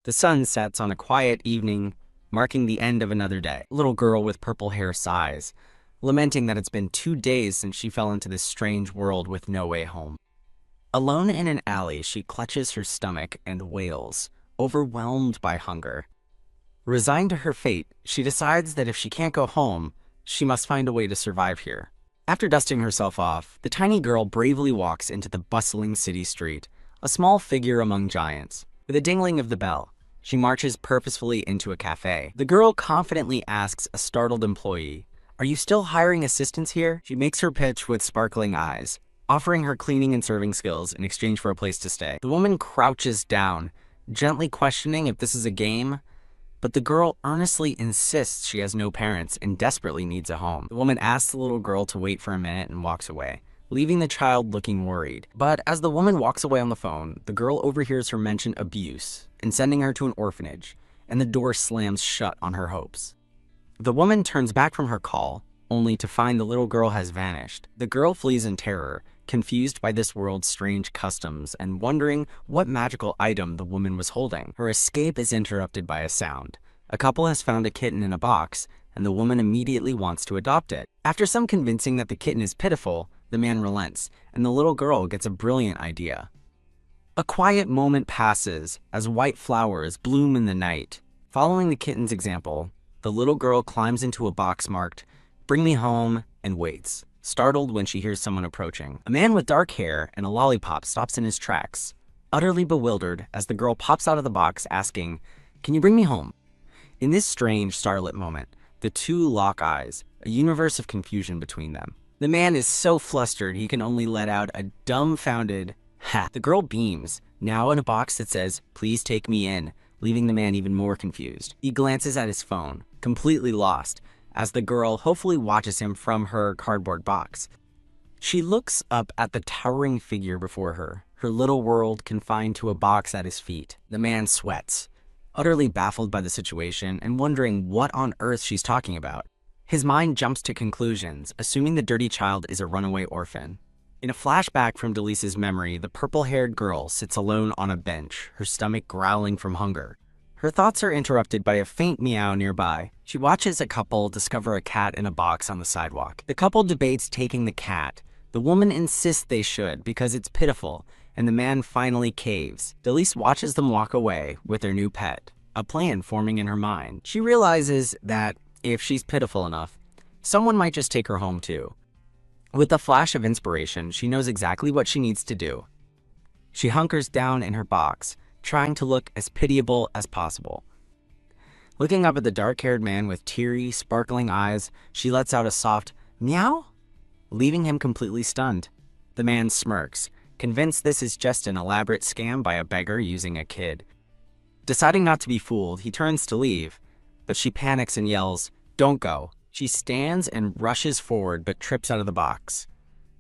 The sun sets on a quiet evening, marking the end of another day. A little girl with purple hair sighs, lamenting that it's been 2 days since she fell into this strange world with no way home. Alone in an alley, she clutches her stomach and wails, overwhelmed by hunger. Resigned to her fate, she decides that if she can't go home, she must find a way to survive here. After dusting herself off, the tiny girl bravely walks into the bustling city street, a small figure among giants. With a dingling of the bell, she marches purposefully into a cafe. The girl confidently asks a startled employee, "Are you still hiring assistants here?" She makes her pitch with sparkling eyes, offering her cleaning and serving skills in exchange for a place to stay. The woman crouches down, gently questioning if this is a game, but the girl earnestly insists she has no parents and desperately needs a home. The woman asks the little girl to wait for a minute and walks away, leaving the child looking worried. But as the woman walks away on the phone, the girl overhears her mention abuse and sending her to an orphanage, and the door slams shut on her hopes. The woman turns back from her call, only to find the little girl has vanished. The girl flees in terror, confused by this world's strange customs and wondering what magical item the woman was holding. Her escape is interrupted by a sound. A couple has found a kitten in a box, and the woman immediately wants to adopt it. After some convincing that the kitten is pitiful, the man relents, and the little girl gets a brilliant idea. A quiet moment passes as white flowers bloom in the night. Following the kitten's example, the little girl climbs into a box marked, "Bring me home," and waits, startled when she hears someone approaching. A man with dark hair and a lollipop stops in his tracks, utterly bewildered as the girl pops out of the box asking, "Can you bring me home?" In this strange, starlit moment, the two lock eyes, a universe of confusion between them. The man is so flustered he can only let out a dumbfounded "ha." The girl beams, now in a box that says, "Please take me in," leaving the man even more confused. He glances at his phone, completely lost, as the girl hopefully watches him from her cardboard box. She looks up at the towering figure before her, her little world confined to a box at his feet. The man sweats, utterly baffled by the situation and wondering what on earth she's talking about. His mind jumps to conclusions, assuming the dirty child is a runaway orphan. In a flashback from Delisa's memory, the purple-haired girl sits alone on a bench, her stomach growling from hunger. Her thoughts are interrupted by a faint meow nearby. She watches a couple discover a cat in a box on the sidewalk. The couple debates taking the cat. The woman insists they should because it's pitiful, and the man finally caves. Delise watches them walk away with their new pet, a plan forming in her mind. She realizes that if she's pitiful enough, someone might just take her home too. With a flash of inspiration, she knows exactly what she needs to do. She hunkers down in her box, trying to look as pitiable as possible. Looking up at the dark-haired man with teary, sparkling eyes, she lets out a soft meow, leaving him completely stunned. The man smirks, convinced this is just an elaborate scam by a beggar using a kid. Deciding not to be fooled, he turns to leave, but she panics and yells, "Don't go." She stands and rushes forward but trips out of the box.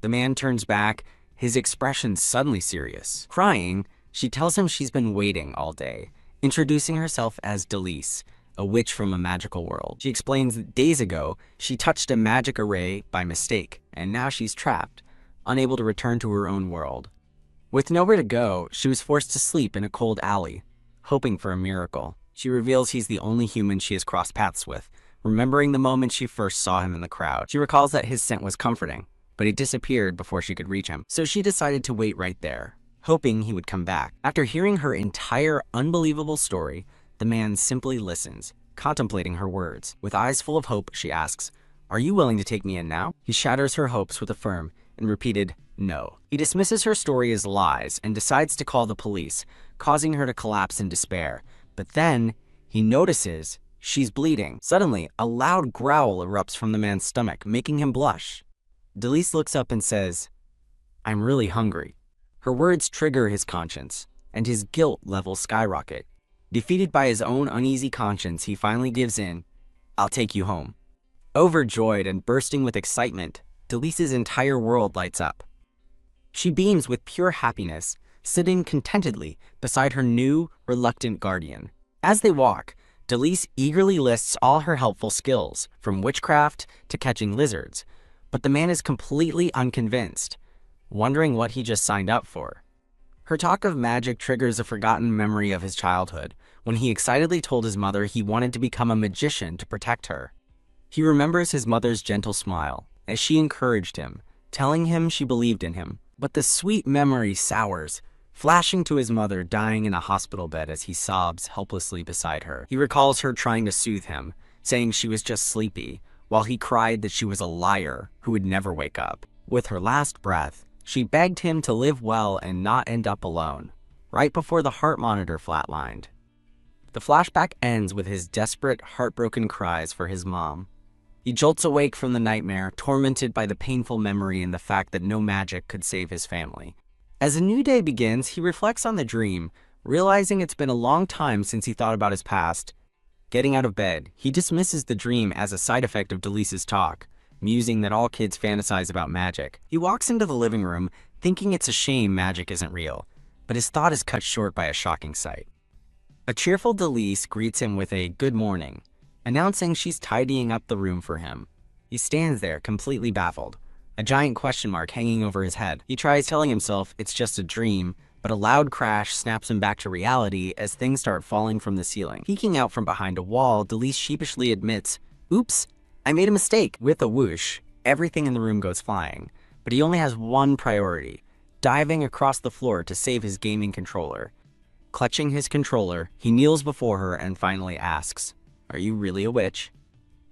The man turns back, his expression suddenly serious. Crying, she tells him she's been waiting all day, introducing herself as Delise, a witch from a magical world. She explains that days ago, she touched a magic array by mistake, and now she's trapped, unable to return to her own world. With nowhere to go, she was forced to sleep in a cold alley, hoping for a miracle. She reveals he's the only human she has crossed paths with, remembering the moment she first saw him in the crowd. She recalls that his scent was comforting, but he disappeared before she could reach him. So she decided to wait right there, hoping he would come back. After hearing her entire unbelievable story, the man simply listens, contemplating her words. With eyes full of hope, she asks, "Are you willing to take me in now?" He shatters her hopes with a firm and repeated no. He dismisses her story as lies and decides to call the police, causing her to collapse in despair. But then he notices she's bleeding. Suddenly, a loud growl erupts from the man's stomach, making him blush. Delise looks up and says, "I'm really hungry." Her words trigger his conscience, and his guilt levels skyrocket. Defeated by his own uneasy conscience, he finally gives in. "I'll take you home." Overjoyed and bursting with excitement, Delise's entire world lights up. She beams with pure happiness, sitting contentedly beside her new, reluctant guardian. As they walk, Delise eagerly lists all her helpful skills, from witchcraft to catching lizards, but the man is completely unconvinced, wondering what he just signed up for. Her talk of magic triggers a forgotten memory of his childhood, when he excitedly told his mother he wanted to become a magician to protect her. He remembers his mother's gentle smile as she encouraged him, telling him she believed in him. But the sweet memory sours, flashing to his mother dying in a hospital bed as he sobs helplessly beside her. He recalls her trying to soothe him, saying she was just sleepy, while he cried that she was a liar who would never wake up. With her last breath, she begged him to live well and not end up alone, right before the heart monitor flatlined. The flashback ends with his desperate, heartbroken cries for his mom. He jolts awake from the nightmare, tormented by the painful memory and the fact that no magic could save his family. As a new day begins, he reflects on the dream, realizing it's been a long time since he thought about his past. Getting out of bed, he dismisses the dream as a side effect of Delisa's talk, musing that all kids fantasize about magic. He walks into the living room, thinking it's a shame magic isn't real, but his thought is cut short by a shocking sight. A cheerful Delise greets him with a good morning, announcing she's tidying up the room for him. He stands there, completely baffled, a giant question mark hanging over his head. He tries telling himself it's just a dream, but a loud crash snaps him back to reality as things start falling from the ceiling. Peeking out from behind a wall, Delise sheepishly admits, "Oops, I made a mistake." With a whoosh, everything in the room goes flying, but he only has one priority: diving across the floor to save his gaming controller. Clutching his controller, he kneels before her and finally asks, "Are you really a witch?"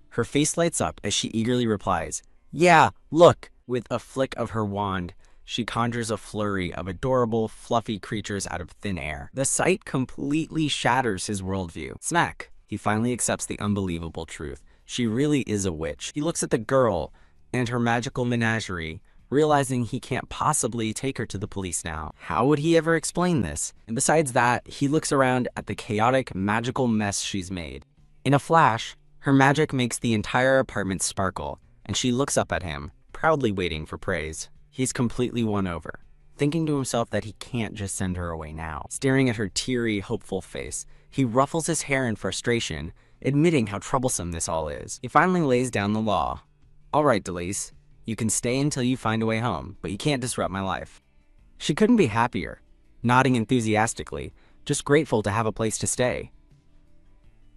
Her face lights up as she eagerly replies, "Yeah, look." With a flick of her wand, she conjures a flurry of adorable, fluffy creatures out of thin air. The sight completely shatters his worldview. Smack! He finally accepts the unbelievable truth. She really is a witch. He looks at the girl and her magical menagerie, realizing he can't possibly take her to the police now. How would he ever explain this? And besides that, he looks around at the chaotic, magical mess she's made. In a flash, her magic makes the entire apartment sparkle, and she looks up at him, proudly waiting for praise. He's completely won over, thinking to himself that he can't just send her away now. Staring at her teary, hopeful face, he ruffles his hair in frustration, admitting how troublesome this all is. He finally lays down the law. "All right, Delise, you can stay until you find a way home, but you can't disrupt my life." She couldn't be happier, nodding enthusiastically, just grateful to have a place to stay.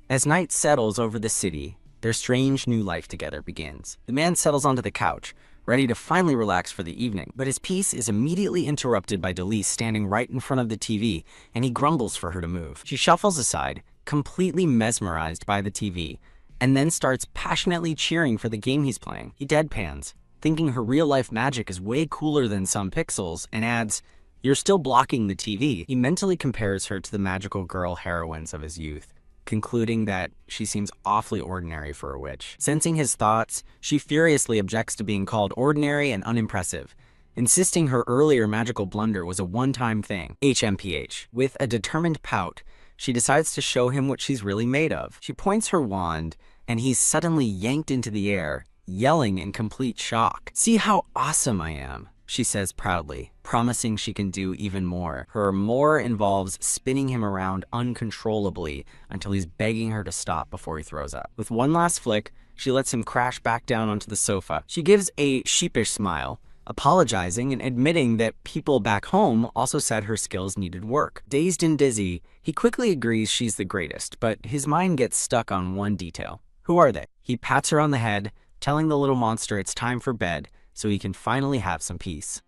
As night settles over the city, their strange new life together begins. The man settles onto the couch, ready to finally relax for the evening, but his peace is immediately interrupted by Delise standing right in front of the TV, and he grumbles for her to move. She shuffles aside, completely mesmerized by the TV, and then starts passionately cheering for the game he's playing. He deadpans, thinking her real-life magic is way cooler than some pixels, and adds, "You're still blocking the TV." He mentally compares her to the magical girl heroines of his youth, concluding that she seems awfully ordinary for a witch. Sensing his thoughts, she furiously objects to being called ordinary and unimpressive, insisting her earlier magical blunder was a one-time thing. HMPH. With a determined pout, she decides to show him what she's really made of. She points her wand, and he's suddenly yanked into the air, yelling in complete shock. "See how awesome I am," she says proudly, promising she can do even more. Her more involves spinning him around uncontrollably until he's begging her to stop before he throws up. With one last flick, she lets him crash back down onto the sofa. She gives a sheepish smile, apologizing and admitting that people back home also said her skills needed work. Dazed and dizzy, he quickly agrees she's the greatest, but his mind gets stuck on one detail. Who are they? He pats her on the head, telling the little monster it's time for bed, so he can finally have some peace.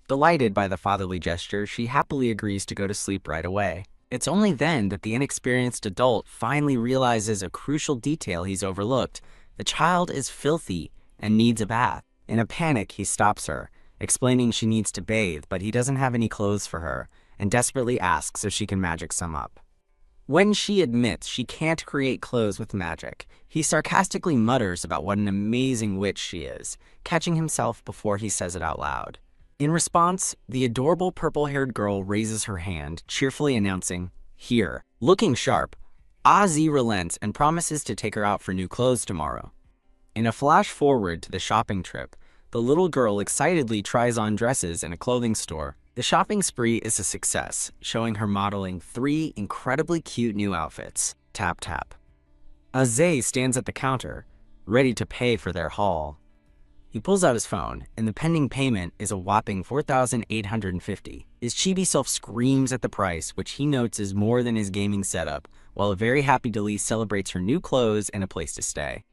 Delighted by the fatherly gesture, she happily agrees to go to sleep right away. It's only then that the inexperienced adult finally realizes a crucial detail he's overlooked. The child is filthy and needs a bath. In a panic, he stops her, explaining she needs to bathe, but he doesn't have any clothes for her, and desperately asks if she can magic some up. When she admits she can't create clothes with magic, he sarcastically mutters about what an amazing witch she is, catching himself before he says it out loud. In response, the adorable purple-haired girl raises her hand, cheerfully announcing, "Here." Looking sharp, Ozzy relents and promises to take her out for new clothes tomorrow. In a flash forward to the shopping trip, the little girl excitedly tries on dresses in a clothing store. The shopping spree is a success, showing her modeling 3 incredibly cute new outfits. Tap tap. Azay stands at the counter, ready to pay for their haul. He pulls out his phone, and the pending payment is a whopping $4,850. His chibi self screams at the price, which he notes is more than his gaming setup, while a very happy Delise celebrates her new clothes and a place to stay.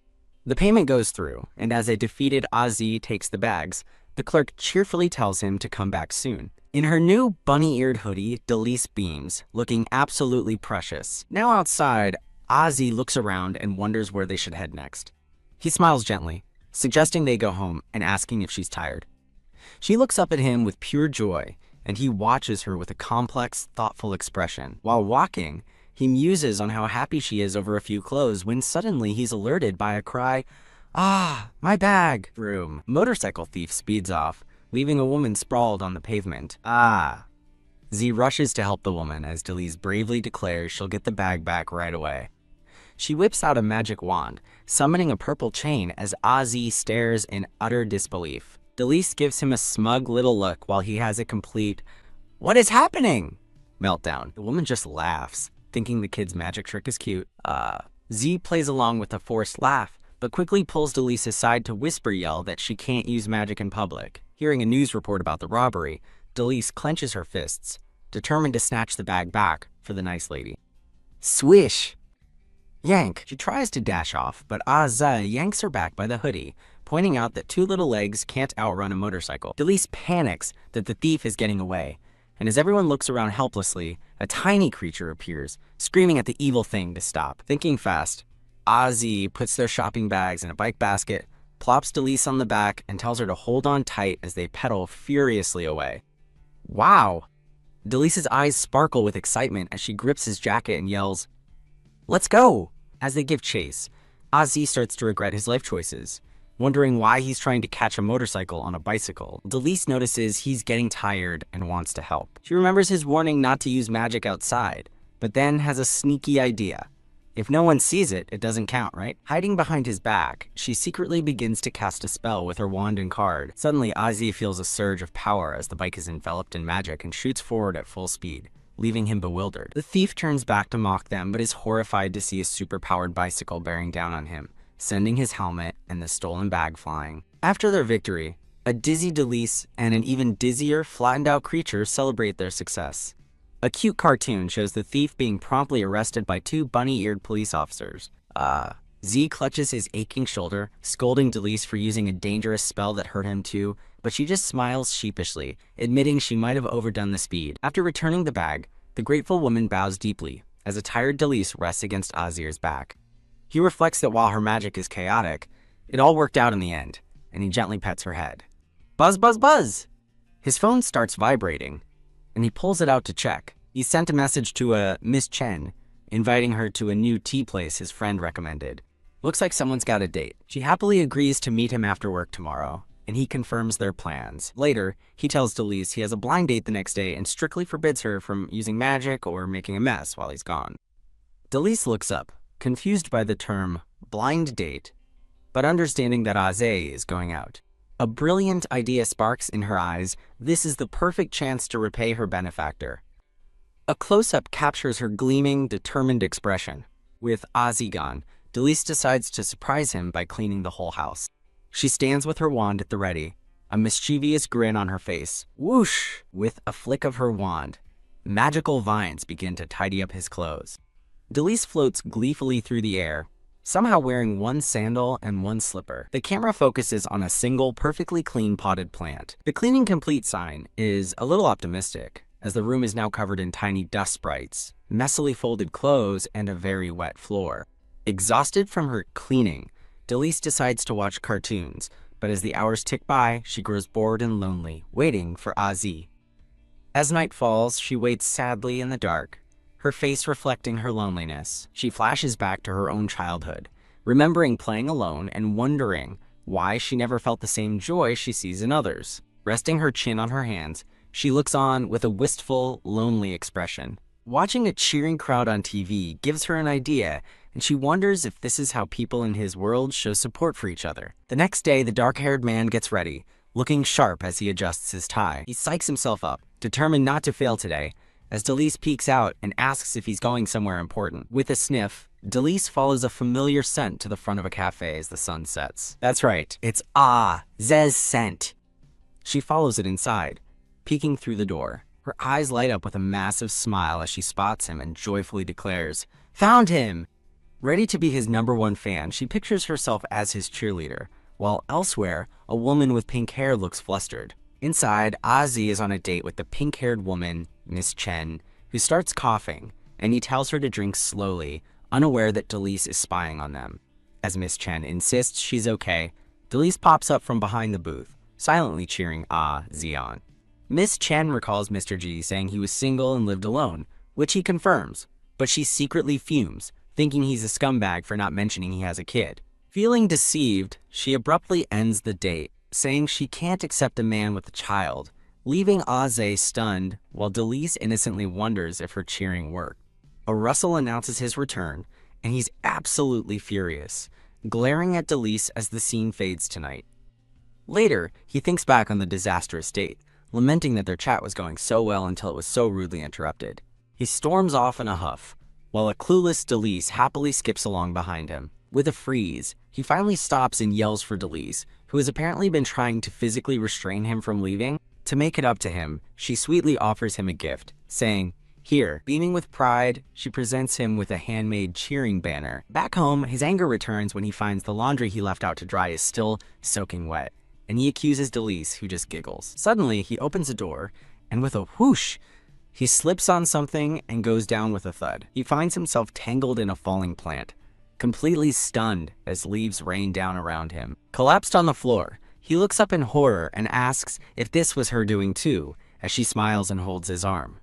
The payment goes through, and as a defeated Ozzy takes the bags, the clerk cheerfully tells him to come back soon. In her new bunny-eared hoodie, Delise beams, looking absolutely precious. Now outside, Ozzy looks around and wonders where they should head next. He smiles gently, suggesting they go home and asking if she's tired. She looks up at him with pure joy, and he watches her with a complex, thoughtful expression. While walking, he muses on how happy she is over a few clothes when suddenly he's alerted by a cry, "Ah, my bag!" Room. Motorcycle thief speeds off, leaving a woman sprawled on the pavement. Ah. Z rushes to help the woman as Delise bravely declares she'll get the bag back right away. She whips out a magic wand, summoning a purple chain as Ozzy stares in utter disbelief. Delise gives him a smug little look while he has a complete, "What is happening?" meltdown. The woman just laughs, thinking the kid's magic trick is cute. Z plays along with a forced laugh, but quickly pulls Delise aside to whisper yell that she can't use magic in public. Hearing a news report about the robbery, Delise clenches her fists, determined to snatch the bag back for the nice lady. Swish! Yank! She tries to dash off, but Azza yanks her back by the hoodie, pointing out that two little legs can't outrun a motorcycle. Delise panics that the thief is getting away, and as everyone looks around helplessly, a tiny creature appears, screaming at the evil thing to stop. Thinking fast, Ozzy puts their shopping bags in a bike basket, plops Delise on the back, and tells her to hold on tight as they pedal furiously away. Wow! Delise's eyes sparkle with excitement as she grips his jacket and yells, "Let's go!" As they give chase, Ozzy starts to regret his life choices, wondering why he's trying to catch a motorcycle on a bicycle. Delise notices he's getting tired and wants to help. She remembers his warning not to use magic outside, but then has a sneaky idea. If no one sees it, it doesn't count, right? Hiding behind his back, she secretly begins to cast a spell with her wand and card. Suddenly, Ozzy feels a surge of power as the bike is enveloped in magic and shoots forward at full speed, leaving him bewildered. The thief turns back to mock them, but is horrified to see a super-powered bicycle bearing down on him, sending his helmet and the stolen bag flying. After their victory, a dizzy Delise and an even dizzier, flattened-out creature celebrate their success. A cute cartoon shows the thief being promptly arrested by two bunny-eared police officers. Z clutches his aching shoulder, scolding Delise for using a dangerous spell that hurt him too, but she just smiles sheepishly, admitting she might have overdone the speed. After returning the bag, the grateful woman bows deeply, as a tired Delise rests against Ozyr's back. He reflects that while her magic is chaotic, it all worked out in the end, and he gently pets her head. Buzz, buzz, buzz! His phone starts vibrating, and he pulls it out to check. He sent a message to a Miss Chen, inviting her to a new tea place his friend recommended. Looks like someone's got a date. She happily agrees to meet him after work tomorrow, and he confirms their plans. Later, he tells Delise he has a blind date the next day and strictly forbids her from using magic or making a mess while he's gone. Delise looks up, confused by the term blind date, but understanding that Aze is going out. A brilliant idea sparks in her eyes. This is the perfect chance to repay her benefactor. A close-up captures her gleaming, determined expression. With Ozzy gone, Delise decides to surprise him by cleaning the whole house. She stands with her wand at the ready, a mischievous grin on her face. Whoosh! With a flick of her wand, magical vines begin to tidy up his clothes. Delise floats gleefully through the air, somehow wearing one sandal and one slipper. The camera focuses on a single, perfectly clean potted plant. The cleaning complete sign is a little optimistic, as the room is now covered in tiny dust sprites, messily folded clothes, and a very wet floor. Exhausted from her cleaning, Delise decides to watch cartoons, but as the hours tick by, she grows bored and lonely, waiting for Azi. As night falls, she waits sadly in the dark, her face reflecting her loneliness. She flashes back to her own childhood, remembering playing alone and wondering why she never felt the same joy she sees in others. Resting her chin on her hands, she looks on with a wistful, lonely expression. Watching a cheering crowd on TV gives her an idea, and she wonders if this is how people in his world show support for each other. The next day, the dark-haired man gets ready, looking sharp as he adjusts his tie. He psychs himself up, determined not to fail today, as Delise peeks out and asks if he's going somewhere important. With a sniff, Delise follows a familiar scent to the front of a cafe as the sun sets. That's right, it's Z's scent. She follows it inside, peeking through the door. Her eyes light up with a massive smile as she spots him and joyfully declares, "Found him!" Ready to be his #1 fan, she pictures herself as his cheerleader, while elsewhere, a woman with pink hair looks flustered. Inside, Ozzy is on a date with the pink-haired woman, Miss Chen, who starts coughing, and he tells her to drink slowly, unaware that Delise is spying on them. As Miss Chen insists she's okay, Delise pops up from behind the booth, silently cheering Ozzy on. Miss Chen recalls Mr. G saying he was single and lived alone, which he confirms, but she secretly fumes, thinking he's a scumbag for not mentioning he has a kid. Feeling deceived, she abruptly ends the date, saying she can't accept a man with a child, leaving Ozzy stunned while Delise innocently wonders if her cheering worked. A rustle announces his return, and he's absolutely furious, glaring at Delise as the scene fades to night. Later, he thinks back on the disastrous date, lamenting that their chat was going so well until it was so rudely interrupted. He storms off in a huff, while a clueless Delise happily skips along behind him. With a freeze, he finally stops and yells for Delise, who has apparently been trying to physically restrain him from leaving. To make it up to him, she sweetly offers him a gift, saying, "Here." Beaming with pride, she presents him with a handmade cheering banner. Back home, his anger returns when he finds the laundry he left out to dry is still soaking wet, and he accuses Delise, who just giggles. Suddenly, he opens a door, and with a whoosh, he slips on something and goes down with a thud. He finds himself tangled in a falling plant, completely stunned as leaves rain down around him. Collapsed on the floor, he looks up in horror and asks if this was her doing too, as she smiles and holds his arm.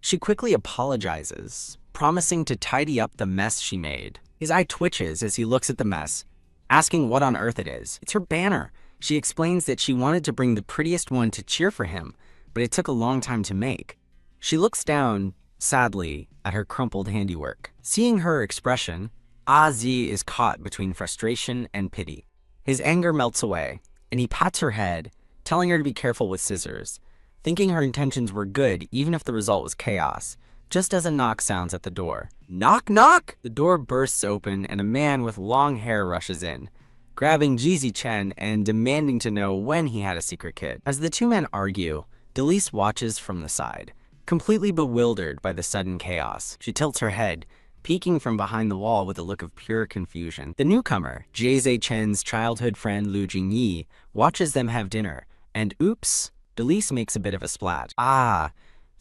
She quickly apologizes, promising to tidy up the mess she made. His eye twitches as he looks at the mess, asking what on earth it is. It's her banner. She explains that she wanted to bring the prettiest one to cheer for him, but it took a long time to make. She looks down, sadly, at her crumpled handiwork. Seeing her expression, Ozzy is caught between frustration and pity. His anger melts away, and he pats her head, telling her to be careful with scissors, thinking her intentions were good even if the result was chaos, just as a knock sounds at the door. Knock, knock! The door bursts open and a man with long hair rushes in, grabbing Jizi Chen and demanding to know when he had a secret kid. As the two men argue, Delise watches from the side, completely bewildered by the sudden chaos. She tilts her head, peeking from behind the wall with a look of pure confusion. The newcomer, Jizi Chen's childhood friend Lu Jingyi, watches them have dinner, and oops, Delise makes a bit of a splat.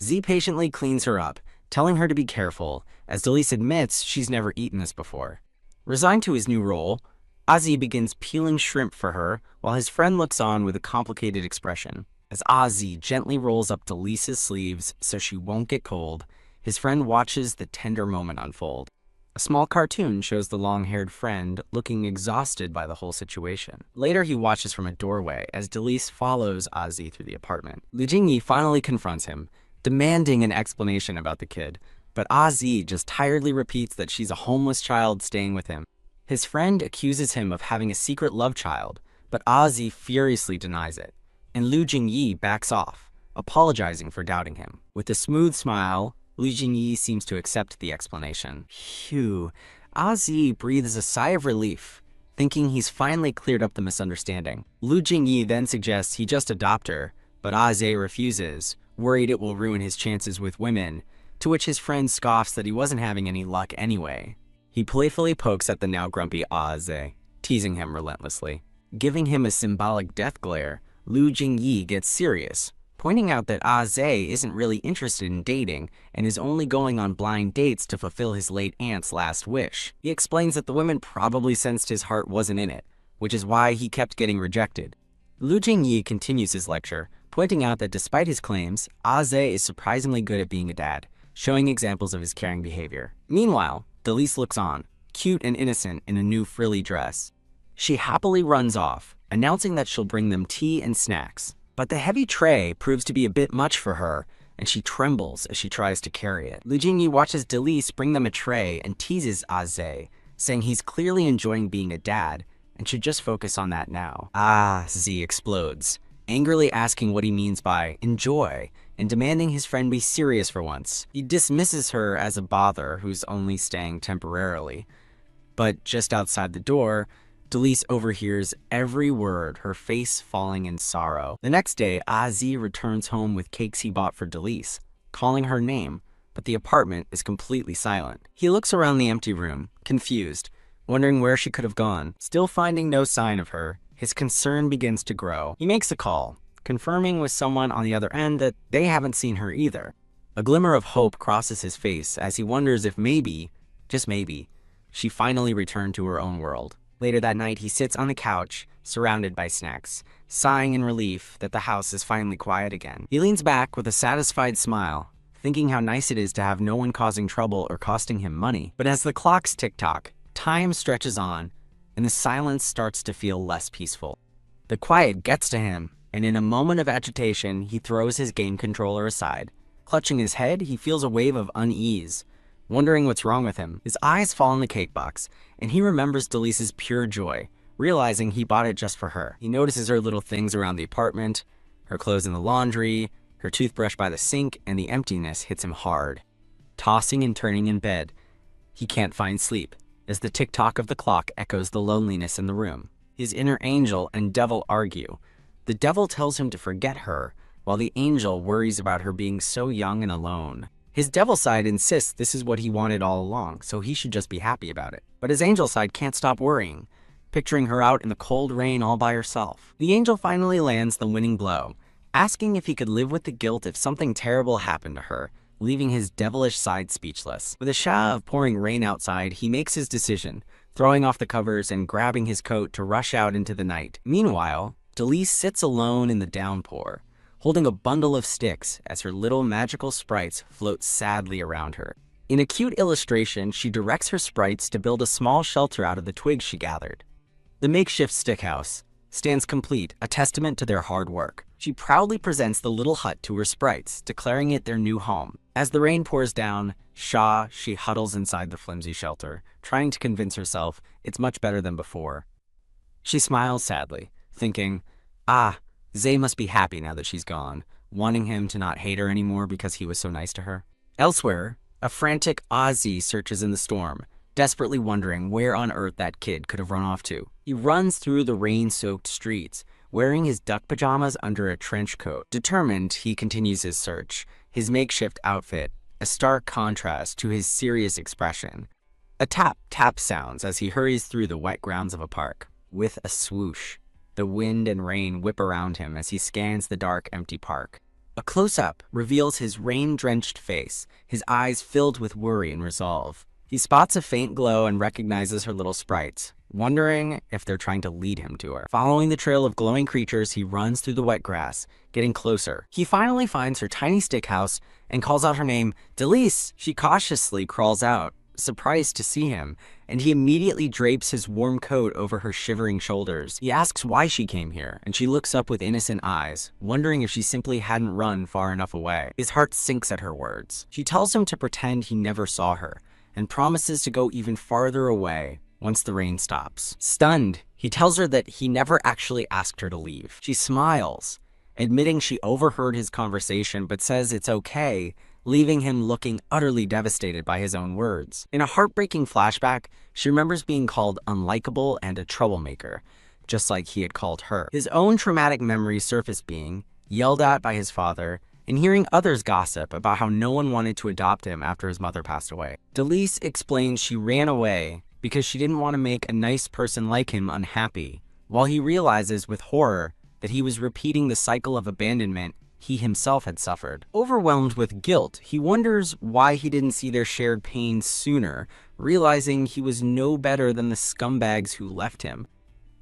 Z patiently cleans her up, telling her to be careful, as Delise admits she's never eaten this before. Resigned to his new role, Ozzy begins peeling shrimp for her, while his friend looks on with a complicated expression. As Ozzy gently rolls up Delise's sleeves so she won't get cold, his friend watches the tender moment unfold. A small cartoon shows the long-haired friend looking exhausted by the whole situation. Later, he watches from a doorway as Delise follows Ozzy through the apartment. Lu Jingyi finally confronts him, demanding an explanation about the kid, but Ozzy just tiredly repeats that she's a homeless child staying with him. His friend accuses him of having a secret love child, but Ozzy furiously denies it, and Lu Jingyi backs off, apologizing for doubting him. With a smooth smile, Lu Jingyi seems to accept the explanation. Phew. Ozzy breathes a sigh of relief, thinking he's finally cleared up the misunderstanding. Lu Jingyi then suggests he just adopt her, but Ozzy refuses, worried it will ruin his chances with women, to which his friend scoffs that he wasn't having any luck anyway. He playfully pokes at the now grumpy Ozzy, teasing him relentlessly. Giving him a symbolic death glare, Lu Jingyi gets serious, pointing out that Ozzy isn't really interested in dating and is only going on blind dates to fulfill his late aunt's last wish. He explains that the women probably sensed his heart wasn't in it, which is why he kept getting rejected. Lu Jingyi continues his lecture, pointing out that despite his claims, Ozzy is surprisingly good at being a dad, showing examples of his caring behavior. Meanwhile, Delise looks on, cute and innocent in a new frilly dress. She happily runs off, announcing that she'll bring them tea and snacks. But the heavy tray proves to be a bit much for her, and she trembles as she tries to carry it. Lu Jingyi watches Delise bring them a tray and teases Ozzy, saying he's clearly enjoying being a dad and should just focus on that now. Z explodes, angrily asking what he means by enjoy, and demanding his friend be serious for once. He dismisses her as a bother who's only staying temporarily. But just outside the door, Delise overhears every word, her face falling in sorrow. The next day, Azi returns home with cakes he bought for Delise, calling her name, but the apartment is completely silent. He looks around the empty room, confused, wondering where she could have gone. Still finding no sign of her, his concern begins to grow. He makes a call, confirming with someone on the other end that they haven't seen her either. A glimmer of hope crosses his face as he wonders if maybe, just maybe, she finally returned to her own world. Later that night, he sits on the couch, surrounded by snacks, sighing in relief that the house is finally quiet again. He leans back with a satisfied smile, thinking how nice it is to have no one causing trouble or costing him money. But as the clocks tick-tock, time stretches on, and the silence starts to feel less peaceful. The quiet gets to him, and in a moment of agitation, he throws his game controller aside. Clutching his head, he feels a wave of unease, wondering what's wrong with him. His eyes fall on the cake box, and he remembers Delise's pure joy, realizing he bought it just for her. He notices her little things around the apartment, her clothes in the laundry, her toothbrush by the sink, and the emptiness hits him hard. Tossing and turning in bed, he can't find sleep, as the tick-tock of the clock echoes the loneliness in the room. His inner angel and devil argue. The devil tells him to forget her, while the angel worries about her being so young and alone. His devil side insists this is what he wanted all along, so he should just be happy about it. But his angel side can't stop worrying, picturing her out in the cold rain all by herself. The angel finally lands the winning blow, asking if he could live with the guilt if something terrible happened to her, leaving his devilish side speechless. With a shower of pouring rain outside, he makes his decision, throwing off the covers and grabbing his coat to rush out into the night. Meanwhile, Delise sits alone in the downpour, holding a bundle of sticks as her little magical sprites float sadly around her. In a cute illustration, she directs her sprites to build a small shelter out of the twigs she gathered. The makeshift stick house stands complete, a testament to their hard work. She proudly presents the little hut to her sprites, declaring it their new home. As the rain pours down, she huddles inside the flimsy shelter, trying to convince herself it's much better than before. She smiles sadly, thinking, Zay must be happy now that she's gone, wanting him to not hate her anymore because he was so nice to her. Elsewhere, a frantic Ozzy searches in the storm, desperately wondering where on earth that kid could have run off to. He runs through the rain-soaked streets, wearing his duck pajamas under a trench coat. Determined, he continues his search, his makeshift outfit, a stark contrast to his serious expression. A tap sounds as he hurries through the wet grounds of a park. With a swoosh, the wind and rain whip around him as he scans the dark, empty park. A close-up reveals his rain-drenched face, his eyes filled with worry and resolve. He spots a faint glow and recognizes her little sprites, wondering if they're trying to lead him to her. Following the trail of glowing creatures, he runs through the wet grass, getting closer. He finally finds her tiny stick house and calls out her name, Delise. She cautiously crawls out, surprised to see him, and he immediately drapes his warm coat over her shivering shoulders. He asks why she came here, and she looks up with innocent eyes, wondering if she simply hadn't run far enough away. His heart sinks at her words. She tells him to pretend he never saw her, and promises to go even farther away once the rain stops. Stunned, he tells her that he never actually asked her to leave. She smiles, admitting she overheard his conversation but says it's okay, leaving him looking utterly devastated by his own words. In a heartbreaking flashback, she remembers being called unlikable and a troublemaker, just like he had called her. His own traumatic memories surface being yelled at by his father, and hearing others gossip about how no one wanted to adopt him after his mother passed away. Delise explains she ran away because she didn't want to make a nice person like him unhappy, while he realizes with horror that he was repeating the cycle of abandonment he himself had suffered. Overwhelmed with guilt, he wonders why he didn't see their shared pain sooner, realizing he was no better than the scumbags who left him.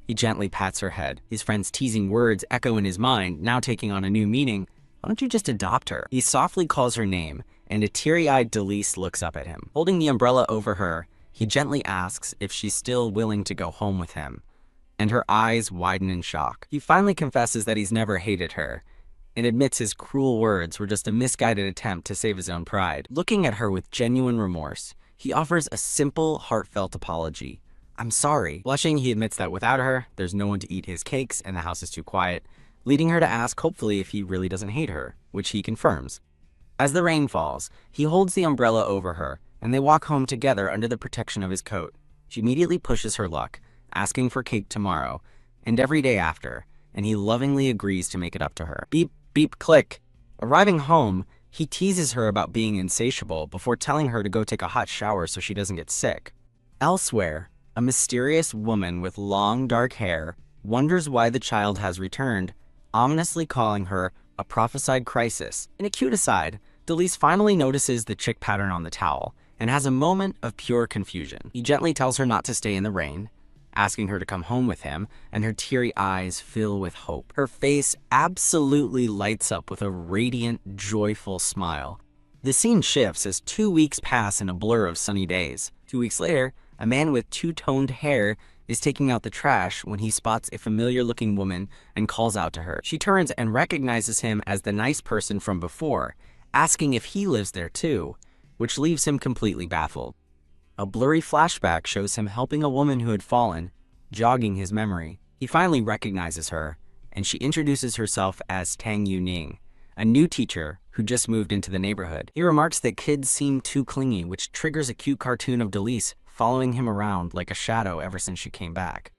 He gently pats her head. His friend's teasing words echo in his mind, now taking on a new meaning. Why don't you just adopt her? He softly calls her name, and a teary-eyed Delise looks up at him. Holding the umbrella over her, he gently asks if she's still willing to go home with him, and her eyes widen in shock. He finally confesses that he's never hated her, and admits his cruel words were just a misguided attempt to save his own pride. Looking at her with genuine remorse, he offers a simple, heartfelt apology. "I'm sorry." Blushing, he admits that without her, there's no one to eat his cakes and the house is too quiet, leading her to ask hopefully if he really doesn't hate her, which he confirms. As the rain falls, he holds the umbrella over her, and they walk home together under the protection of his coat. She immediately pushes her luck, asking for cake tomorrow, and every day after, and he lovingly agrees to make it up to her. Beep, beep, click. Arriving home, he teases her about being insatiable before telling her to go take a hot shower so she doesn't get sick. Elsewhere, a mysterious woman with long dark hair wonders why the child has returned, ominously calling her a prophesied crisis. In a cute aside, Delise finally notices the chick pattern on the towel and has a moment of pure confusion. He gently tells her not to stay in the rain, asking her to come home with him, and her teary eyes fill with hope. Her face absolutely lights up with a radiant, joyful smile. The scene shifts as 2 weeks pass in a blur of sunny days. 2 weeks later, a man with two-toned hair is taking out the trash when he spots a familiar-looking woman and calls out to her. She turns and recognizes him as the nice person from before, asking if he lives there too, which leaves him completely baffled. A blurry flashback shows him helping a woman who had fallen, jogging his memory. He finally recognizes her, and she introduces herself as Tang Yuning, a new teacher who just moved into the neighborhood. He remarks that kids seem too clingy, which triggers a cute cartoon of Delise following him around like a shadow ever since she came back.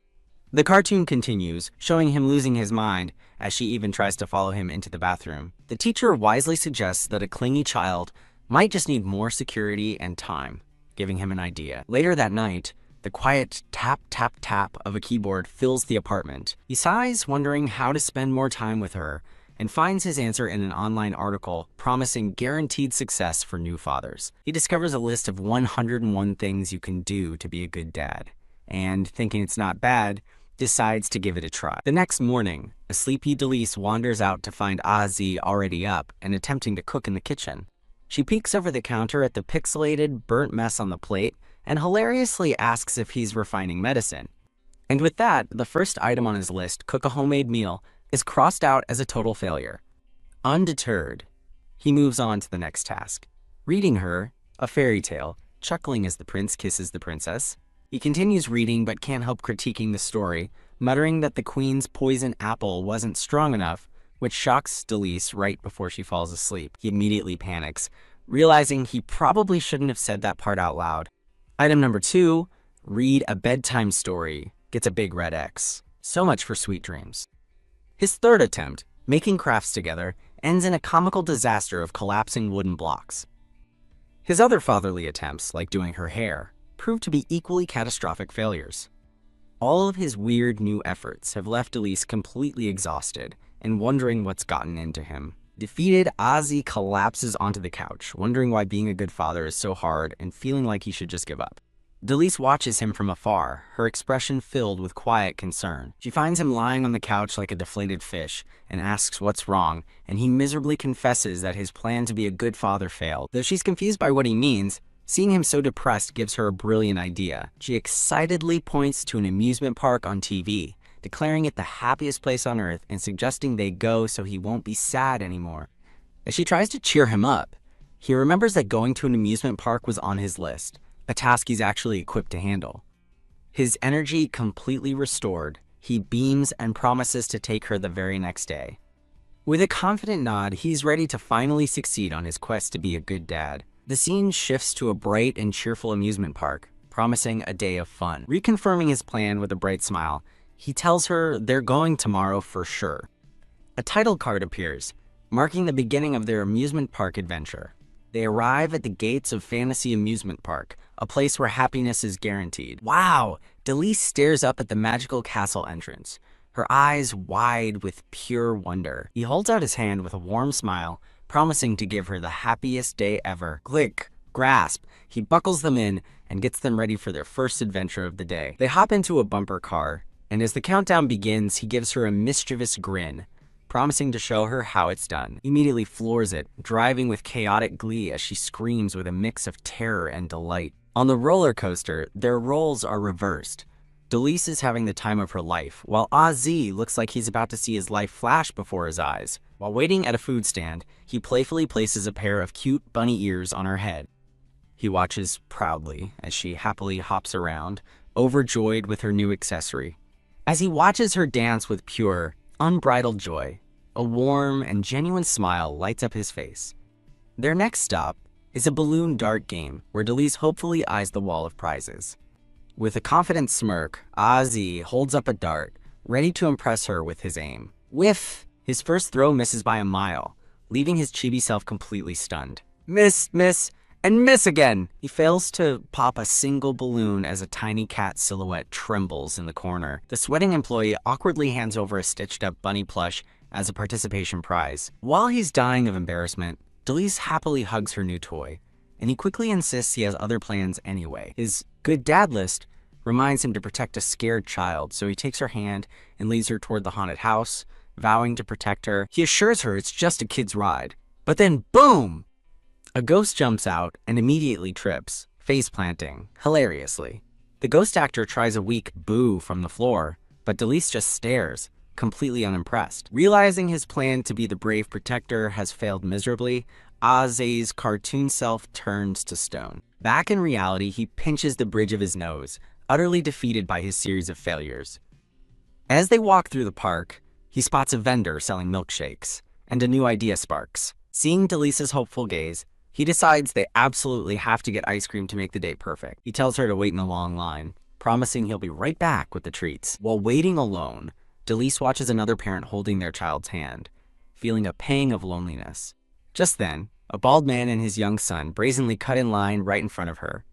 The cartoon continues, showing him losing his mind as she even tries to follow him into the bathroom. The teacher wisely suggests that a clingy child might just need more security and time, giving him an idea. Later that night, the quiet tap, tap, tap of a keyboard fills the apartment. He sighs, wondering how to spend more time with her, and finds his answer in an online article promising guaranteed success for new fathers. He discovers a list of 101 things you can do to be a good dad, and thinking it's not bad, decides to give it a try. The next morning, a sleepy Delise wanders out to find Ozzy already up and attempting to cook in the kitchen. She peeks over the counter at the pixelated, burnt mess on the plate and hilariously asks if he's refining medicine. And with that, the first item on his list, cook a homemade meal, is crossed out as a total failure. Undeterred, he moves on to the next task, reading her a fairy tale, chuckling as the prince kisses the princess. He continues reading but can't help critiquing the story, muttering that the queen's poison apple wasn't strong enough, which shocks Delise right before she falls asleep. He immediately panics, realizing he probably shouldn't have said that part out loud. Item number 2, read a bedtime story, gets a big red X. So much for sweet dreams. His third attempt, making crafts together, ends in a comical disaster of collapsing wooden blocks. His other fatherly attempts, like doing her hair, prove to be equally catastrophic failures. All of his weird new efforts have left Delise completely exhausted and wondering what's gotten into him. Defeated, Ozzy collapses onto the couch, wondering why being a good father is so hard and feeling like he should just give up. Delise watches him from afar, her expression filled with quiet concern. She finds him lying on the couch like a deflated fish and asks what's wrong, and he miserably confesses that his plan to be a good father failed. Though she's confused by what he means, seeing him so depressed gives her a brilliant idea. She excitedly points to an amusement park on TV, declaring it the happiest place on earth and suggesting they go so he won't be sad anymore. As she tries to cheer him up, he remembers that going to an amusement park was on his list, a task he's actually equipped to handle. His energy completely restored, he beams and promises to take her the very next day. With a confident nod, he's ready to finally succeed on his quest to be a good dad. The scene shifts to a bright and cheerful amusement park, promising a day of fun. Reconfirming his plan with a bright smile, he tells her they're going tomorrow for sure. A title card appears, marking the beginning of their amusement park adventure. They arrive at the gates of Fantasy Amusement Park, a place where happiness is guaranteed. Wow! Delise stares up at the magical castle entrance, her eyes wide with pure wonder. He holds out his hand with a warm smile, promising to give her the happiest day ever. Click, grasp, he buckles them in and gets them ready for their first adventure of the day. They hop into a bumper car, and as the countdown begins, he gives her a mischievous grin, promising to show her how it's done. He immediately floors it, driving with chaotic glee as she screams with a mix of terror and delight. On the roller coaster, their roles are reversed. Delise is having the time of her life, while Ozzy looks like he's about to see his life flash before his eyes. While waiting at a food stand, he playfully places a pair of cute bunny ears on her head. He watches proudly as she happily hops around, overjoyed with her new accessory. As he watches her dance with pure, unbridled joy. A warm and genuine smile lights up his face. Their next stop is a balloon dart game where Delise hopefully eyes the wall of prizes. With a confident smirk, Ozzy holds up a dart, ready to impress her with his aim. Whiff! His first throw misses by a mile, leaving his chibi self completely stunned. Miss, and miss again! He fails to pop a single balloon as a tiny cat silhouette trembles in the corner. The sweating employee awkwardly hands over a stitched-up bunny plush as a participation prize. While he's dying of embarrassment, Delise happily hugs her new toy, and he quickly insists he has other plans anyway. His good dad list reminds him to protect a scared child, so he takes her hand and leads her toward the haunted house, vowing to protect her. He assures her it's just a kid's ride. But then, boom! A ghost jumps out and immediately trips, face-planting, hilariously. The ghost actor tries a weak boo from the floor, but Delise just stares, completely unimpressed. Realizing his plan to be the brave protector has failed miserably, Ozzy's cartoon self turns to stone. Back in reality, he pinches the bridge of his nose, utterly defeated by his series of failures. As they walk through the park, he spots a vendor selling milkshakes, and a new idea sparks. Seeing Delisa's hopeful gaze, he decides they absolutely have to get ice cream to make the date perfect. He tells her to wait in a long line, promising he'll be right back with the treats. While waiting alone, Delise watches another parent holding their child's hand, feeling a pang of loneliness. Just then, a bald man and his young son brazenly cut in line right in front of her.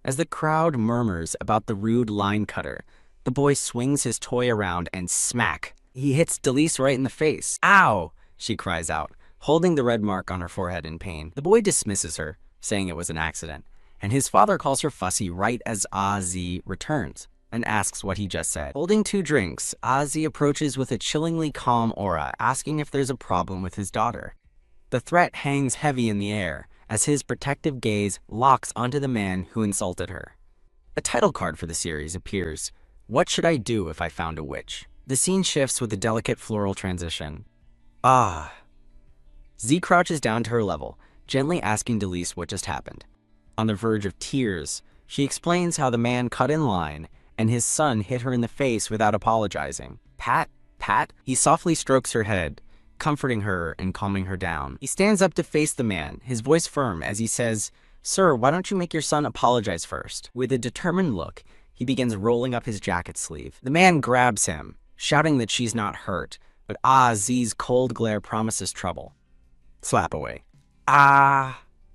As the crowd murmurs about the rude line cutter, the boy swings his toy around and smack! He hits Delise right in the face. Ow! She cries out, holding the red mark on her forehead in pain. The boy dismisses her, saying it was an accident, and his father calls her fussy right as Ozzy returns and asks what he just said. Holding 2 drinks, Ozzy approaches with a chillingly calm aura, asking if there's a problem with his daughter. The threat hangs heavy in the air as his protective gaze locks onto the man who insulted her. A title card for the series appears. What should I do if I found a witch? The scene shifts with a delicate floral transition. Ah. Z crouches down to her level, gently asking Delise what just happened. On the verge of tears, she explains how the man cut in line and his son hit her in the face without apologizing. Pat? He softly strokes her head, comforting her and calming her down. He stands up to face the man, his voice firm as he says, "Sir, why don't you make your son apologize first?" With a determined look, he begins rolling up his jacket sleeve. The man grabs him, shouting that she's not hurt, but Z's cold glare promises trouble. Slap away.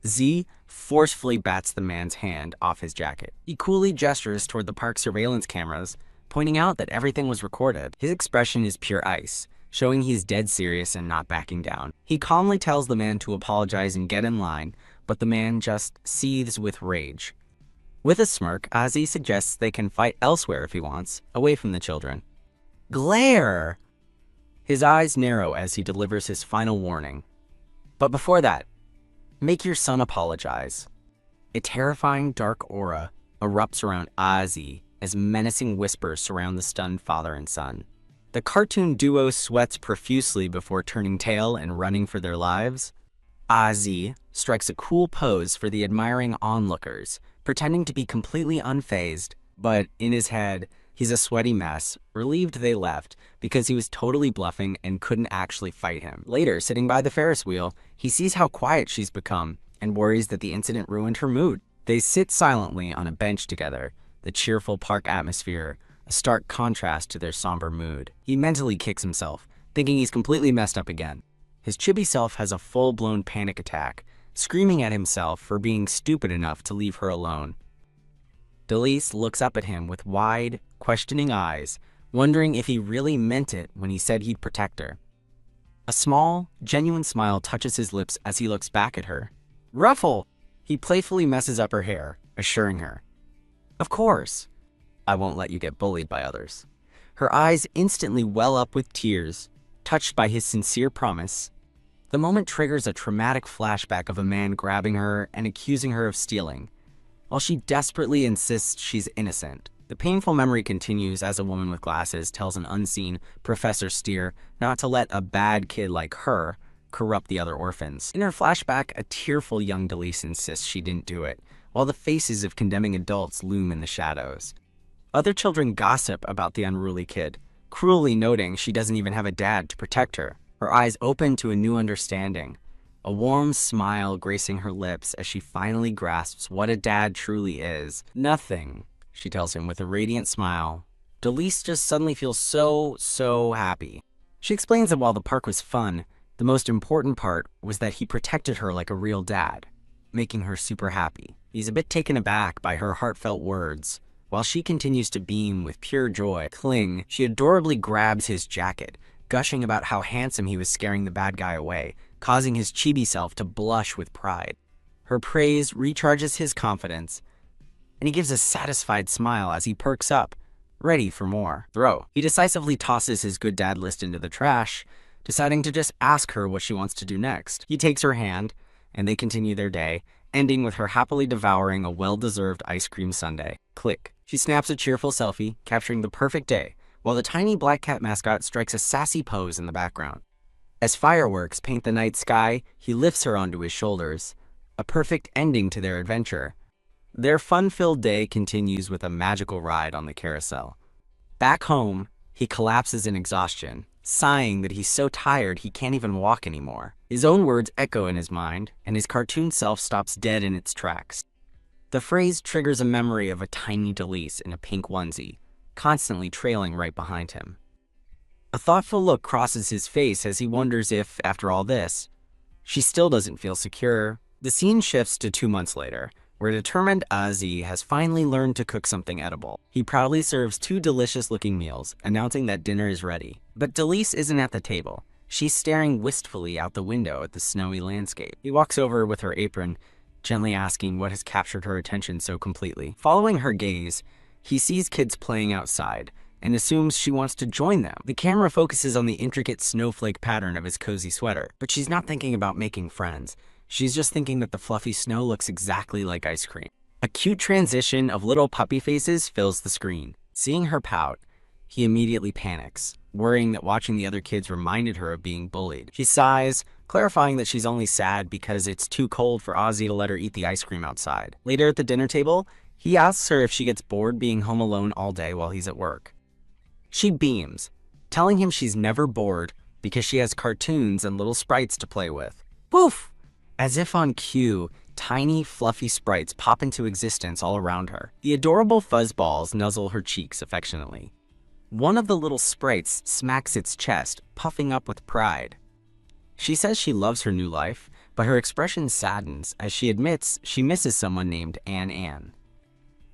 Z forcefully bats the man's hand off his jacket. He coolly gestures toward the park surveillance cameras, pointing out that everything was recorded. His expression is pure ice, showing he's dead serious and not backing down. He calmly tells the man to apologize and get in line, but the man just seethes with rage. With a smirk, Ozzy suggests they can fight elsewhere if he wants, away from the children. Glare! His eyes narrow as he delivers his final warning. But before that, make your son apologize. A terrifying dark aura erupts around Ozzy as menacing whispers surround the stunned father and son. The cartoon duo sweats profusely before turning tail and running for their lives. Ozzy strikes a cool pose for the admiring onlookers, pretending to be completely unfazed, but in his head, he's a sweaty mess, relieved they left because he was totally bluffing and couldn't actually fight him. Later, sitting by the Ferris wheel, he sees how quiet she's become and worries that the incident ruined her mood. They sit silently on a bench together, the cheerful park atmosphere, a stark contrast to their somber mood. He mentally kicks himself, thinking he's completely messed up again. His chibi self has a full-blown panic attack, screaming at himself for being stupid enough to leave her alone. Delise looks up at him with wide, questioning eyes, wondering if he really meant it when he said he'd protect her. A small, genuine smile touches his lips as he looks back at her. Ruffle! He playfully messes up her hair, assuring her, "Of course, I won't let you get bullied by others." Her eyes instantly well up with tears, touched by his sincere promise. The moment triggers a traumatic flashback of a man grabbing her and accusing her of stealing, while she desperately insists she's innocent. The painful memory continues as a woman with glasses tells an unseen Professor Steer not to let a bad kid like her corrupt the other orphans. In her flashback, a tearful young Delise insists she didn't do it, while the faces of condemning adults loom in the shadows. Other children gossip about the unruly kid, cruelly noting she doesn't even have a dad to protect her. Her eyes open to a new understanding, a warm smile gracing her lips as she finally grasps what a dad truly is. Nothing, she tells him with a radiant smile. Delise just suddenly feels so happy. She explains that while the park was fun, the most important part was that he protected her like a real dad, making her super happy. He's a bit taken aback by her heartfelt words. While she continues to beam with pure joy, cling, she adorably grabs his jacket, gushing about how handsome he was scaring the bad guy away, causing his chibi self to blush with pride. Her praise recharges his confidence, and he gives a satisfied smile as he perks up, ready for more. Throw. He decisively tosses his good dad list into the trash, deciding to just ask her what she wants to do next. He takes her hand, and they continue their day, ending with her happily devouring a well-deserved ice cream sundae. Click. She snaps a cheerful selfie, capturing the perfect day, while the tiny black cat mascot strikes a sassy pose in the background. As fireworks paint the night sky, he lifts her onto his shoulders, a perfect ending to their adventure. Their fun-filled day continues with a magical ride on the carousel. Back home, he collapses in exhaustion, sighing that he's so tired he can't even walk anymore. His own words echo in his mind, and his cartoon self stops dead in its tracks. The phrase triggers a memory of a tiny Delise in a pink onesie, constantly trailing right behind him. A thoughtful look crosses his face as he wonders if, after all this, she still doesn't feel secure. The scene shifts to 2 months later, where determined Ozzy has finally learned to cook something edible. He proudly serves 2 delicious-looking meals, announcing that dinner is ready. But Delise isn't at the table. She's staring wistfully out the window at the snowy landscape. He walks over with her apron, gently asking what has captured her attention so completely. Following her gaze, he sees kids playing outside and assumes she wants to join them. The camera focuses on the intricate snowflake pattern of his cozy sweater, but she's not thinking about making friends. She's just thinking that the fluffy snow looks exactly like ice cream. A cute transition of little puppy faces fills the screen. Seeing her pout, he immediately panics, worrying that watching the other kids reminded her of being bullied. She sighs, clarifying that she's only sad because it's too cold for Ozzy to let her eat the ice cream outside. Later at the dinner table, he asks her if she gets bored being home alone all day while he's at work. She beams, telling him she's never bored because she has cartoons and little sprites to play with. Poof! As if on cue, tiny, fluffy sprites pop into existence all around her. The adorable fuzzballs nuzzle her cheeks affectionately. One of the little sprites smacks its chest, puffing up with pride. She says she loves her new life, but her expression saddens as she admits she misses someone named Ann.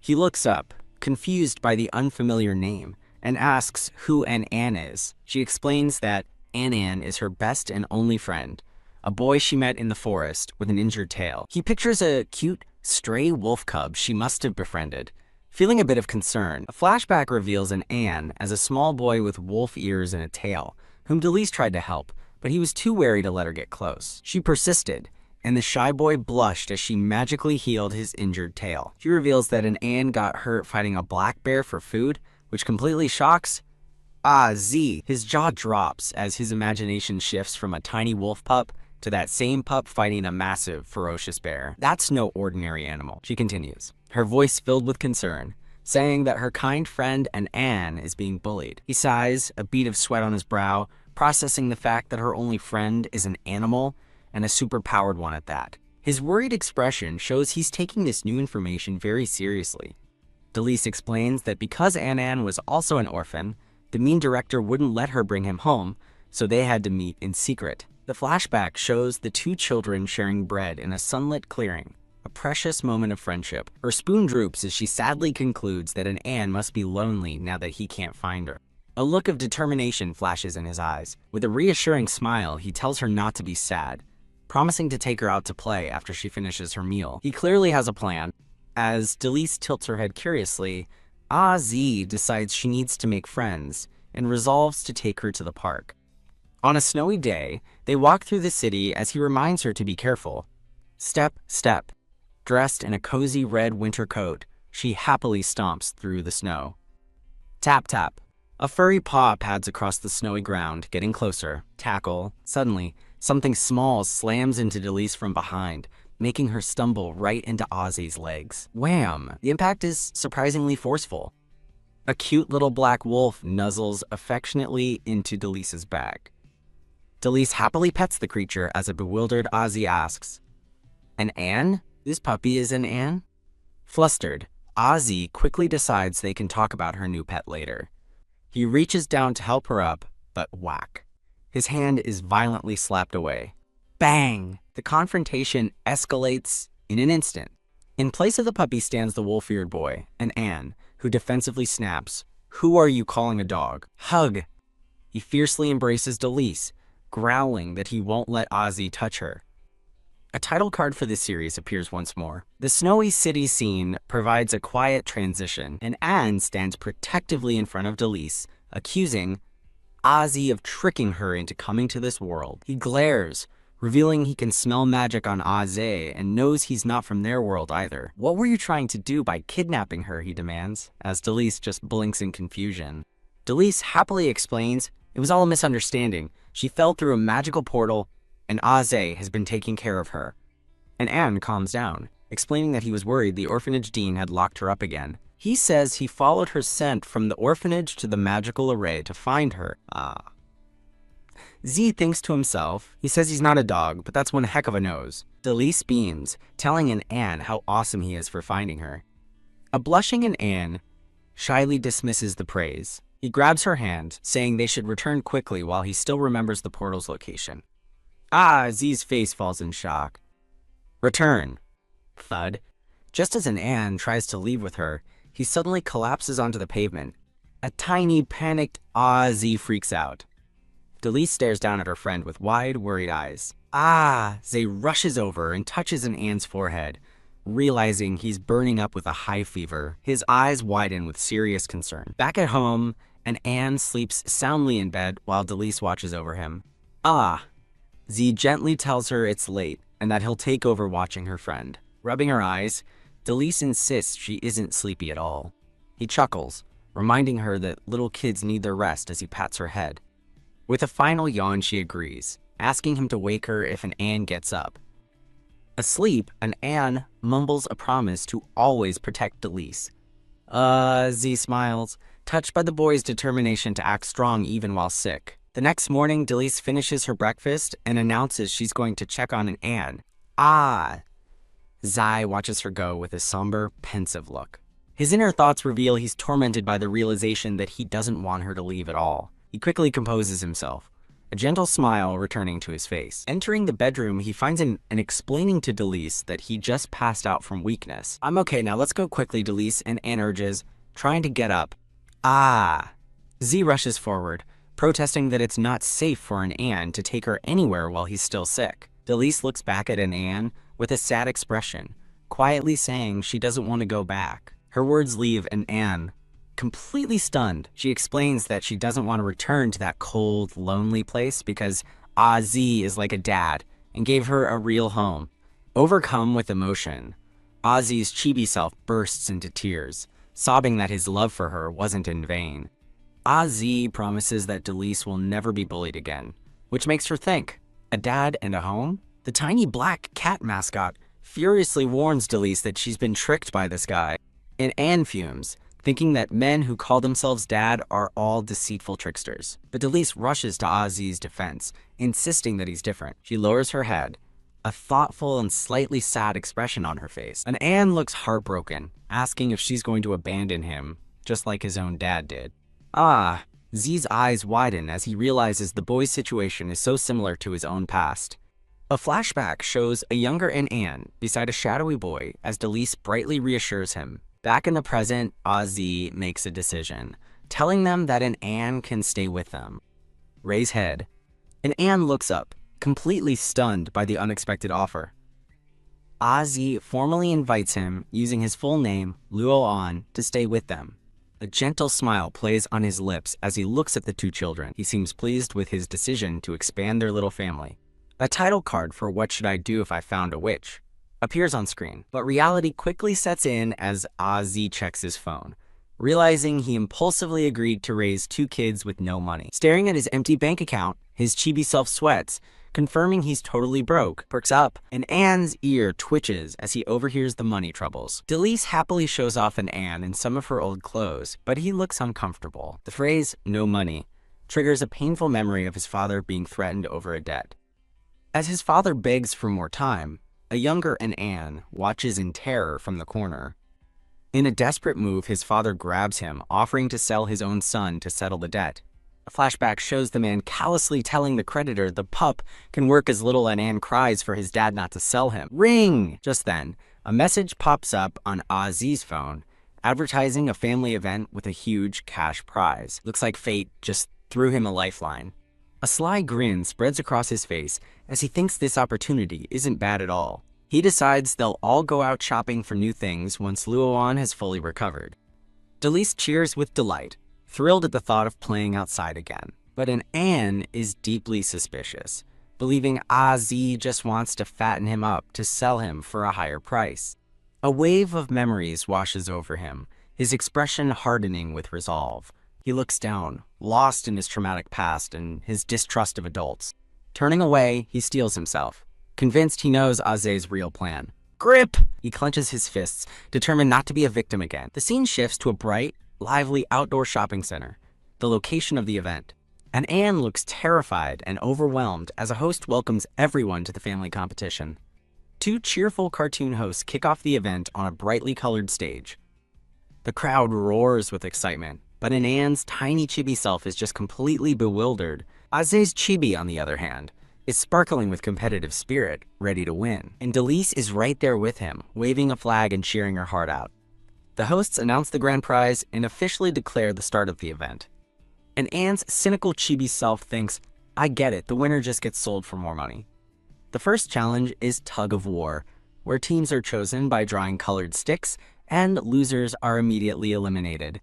He looks up, confused by the unfamiliar name, and asks who Ann is. She explains that Ann is her best and only friend, a boy she met in the forest with an injured tail. He pictures a cute, stray wolf cub she must have befriended. Feeling a bit of concern, a flashback reveals an Ann as a small boy with wolf ears and a tail, whom Delise tried to help, but he was too wary to let her get close. She persisted, and the shy boy blushed as she magically healed his injured tail. She reveals that an Ann got hurt fighting a black bear for food, which completely shocks Z. His jaw drops as his imagination shifts from a tiny wolf pup to that same pup fighting a massive, ferocious bear. That's no ordinary animal, she continues, her voice filled with concern, saying that her kind friend and Ann is being bullied. He sighs, a bead of sweat on his brow, processing the fact that her only friend is an animal, and a super-powered one at that. His worried expression shows he's taking this new information very seriously. Delise explains that because Ann was also an orphan, the mean director wouldn't let her bring him home, so they had to meet in secret. The flashback shows the 2 children sharing bread in a sunlit clearing, a precious moment of friendship. Her spoon droops as she sadly concludes that an Ann must be lonely now that he can't find her. A look of determination flashes in his eyes. With a reassuring smile, he tells her not to be sad, promising to take her out to play after she finishes her meal. He clearly has a plan. As Delise tilts her head curiously, Z decides she needs to make friends and resolves to take her to the park. On a snowy day, they walk through the city as he reminds her to be careful. Step, step. Dressed in a cozy red winter coat, she happily stomps through the snow. Tap, tap. A furry paw pads across the snowy ground, getting closer. Tackle. Suddenly, something small slams into Delise from behind, making her stumble right into Ozzy's legs. Wham! The impact is surprisingly forceful. A cute little black wolf nuzzles affectionately into Delice's bag. Delice happily pets the creature as a bewildered Ozzy asks, "An Anne? This puppy is an Anne?" Flustered, Ozzy quickly decides they can talk about her new pet later. He reaches down to help her up, but whack. His hand is violently slapped away. Bang! The confrontation escalates in an instant. In place of the puppy stands the wolf-eared boy, an Anne, who defensively snaps, "Who are you calling a dog? Hug!" He fiercely embraces Delice, growling that he won't let Ozzy touch her. A title card for this series appears once more. The snowy city scene provides a quiet transition, and Anne stands protectively in front of Delice, accusing Ozzy of tricking her into coming to this world. He glares, revealing he can smell magic on Ozzy and knows he's not from their world either. "What were you trying to do by kidnapping her?" he demands, as Delice just blinks in confusion. Delice happily explains, "It was all a misunderstanding. She fell through a magical portal, and Ozzy has been taking care of her." And Anne calms down, explaining that he was worried the orphanage dean had locked her up again. He says he followed her scent from the orphanage to the magical array to find her. Z thinks to himself. He says he's not a dog, but that's one heck of a nose. Delice beams, telling an Anne how awesome he is for finding her. A blushing Anne shyly dismisses the praise. He grabs her hand, saying they should return quickly while he still remembers the portal's location. Z's face falls in shock. "Return." Thud. Just as an Anne tries to leave with her, he suddenly collapses onto the pavement. A tiny, panicked Z freaks out. Delice stares down at her friend with wide, worried eyes. Z rushes over and touches an Anne's forehead, realizing he's burning up with a high fever. His eyes widen with serious concern. Back at home, an Anne sleeps soundly in bed while Delice watches over him. Z gently tells her it's late and that he'll take over watching her friend. Rubbing her eyes, Delice insists she isn't sleepy at all. He chuckles, reminding her that little kids need their rest as he pats her head. With a final yawn, she agrees, asking him to wake her if an Anne gets up. Asleep, an Anne mumbles a promise to always protect Delice. Z smiles, touched by the boy's determination to act strong even while sick. The next morning, Delice finishes her breakfast and announces she's going to check on an Anne. Zai watches her go with a somber, pensive look. His inner thoughts reveal he's tormented by the realization that he doesn't want her to leave at all. He quickly composes himself, a gentle smile returning to his face. Entering the bedroom, he finds an explaining to Delice that he just passed out from weakness. "I'm okay now, let's go quickly," Delice and Anne urges, trying to get up. Z rushes forward, protesting that it's not safe for an Anne to take her anywhere while he's still sick. Delice looks back at an Anne with a sad expression, quietly saying she doesn't want to go back. Her words leave an Anne completely stunned. She explains that she doesn't want to return to that cold, lonely place because Z is like a dad and gave her a real home. Overcome with emotion, Ozzy's chibi self bursts into tears, sobbing that his love for her wasn't in vain. Z promises that Delice will never be bullied again, which makes her think, a dad and a home? The tiny black cat mascot furiously warns Delice that she's been tricked by this guy, and Anne fumes, thinking that men who call themselves dad are all deceitful tricksters. But Delice rushes to Ozzy's defense, insisting that he's different. She lowers her head, a thoughtful and slightly sad expression on her face. And Anne looks heartbroken, asking if she's going to abandon him, just like his own dad did. Z's eyes widen as he realizes the boy's situation is so similar to his own past. A flashback shows a younger Anne beside a shadowy boy as Delice brightly reassures him. Back in the present, Ozzy makes a decision, telling them that an Anne can stay with them. Ray's head. And Anne looks up, completely stunned by the unexpected offer. Ozzy formally invites him, using his full name, Luo-an, to stay with them. A gentle smile plays on his lips as he looks at the two children. He seems pleased with his decision to expand their little family. A title card for What Should I Do If I Found a Witch appears on screen, but reality quickly sets in as Ozzy checks his phone, realizing he impulsively agreed to raise two kids with no money. Staring at his empty bank account, his chibi self sweats, confirming he's totally broke, perks up, and Anne's ear twitches as he overhears the money troubles. Delise happily shows off an Anne in some of her old clothes, but he looks uncomfortable. The phrase, "no money," triggers a painful memory of his father being threatened over a debt. As his father begs for more time, a younger Anne watches in terror from the corner. In a desperate move, his father grabs him, offering to sell his own son to settle the debt. A flashback shows the man callously telling the creditor the pup can work as little, and Anne cries for his dad not to sell him. Ring! Just then, a message pops up on Ozzy's phone, advertising a family event with a huge cash prize. Looks like fate just threw him a lifeline. A sly grin spreads across his face as he thinks this opportunity isn't bad at all. He decides they'll all go out shopping for new things once Luoan has fully recovered. Delise cheers with delight, thrilled at the thought of playing outside again. But Anne is deeply suspicious, believing Ozzy just wants to fatten him up to sell him for a higher price. A wave of memories washes over him, his expression hardening with resolve. He looks down, lost in his traumatic past and his distrust of adults. Turning away, he steels himself, convinced he knows Aze's real plan. Grip! He clenches his fists, determined not to be a victim again. The scene shifts to a bright, lively outdoor shopping center, the location of the event. And Anne looks terrified and overwhelmed as a host welcomes everyone to the family competition. Two cheerful cartoon hosts kick off the event on a brightly colored stage. The crowd roars with excitement, but Anne's tiny chibi self is just completely bewildered. Aze's chibi, on the other hand, is sparkling with competitive spirit, ready to win. And Delise is right there with him, waving a flag and cheering her heart out. The hosts announce the grand prize and officially declare the start of the event. And Anne's cynical chibi self thinks, I get it, the winner just gets sold for more money. The first challenge is tug of war, where teams are chosen by drawing colored sticks and losers are immediately eliminated.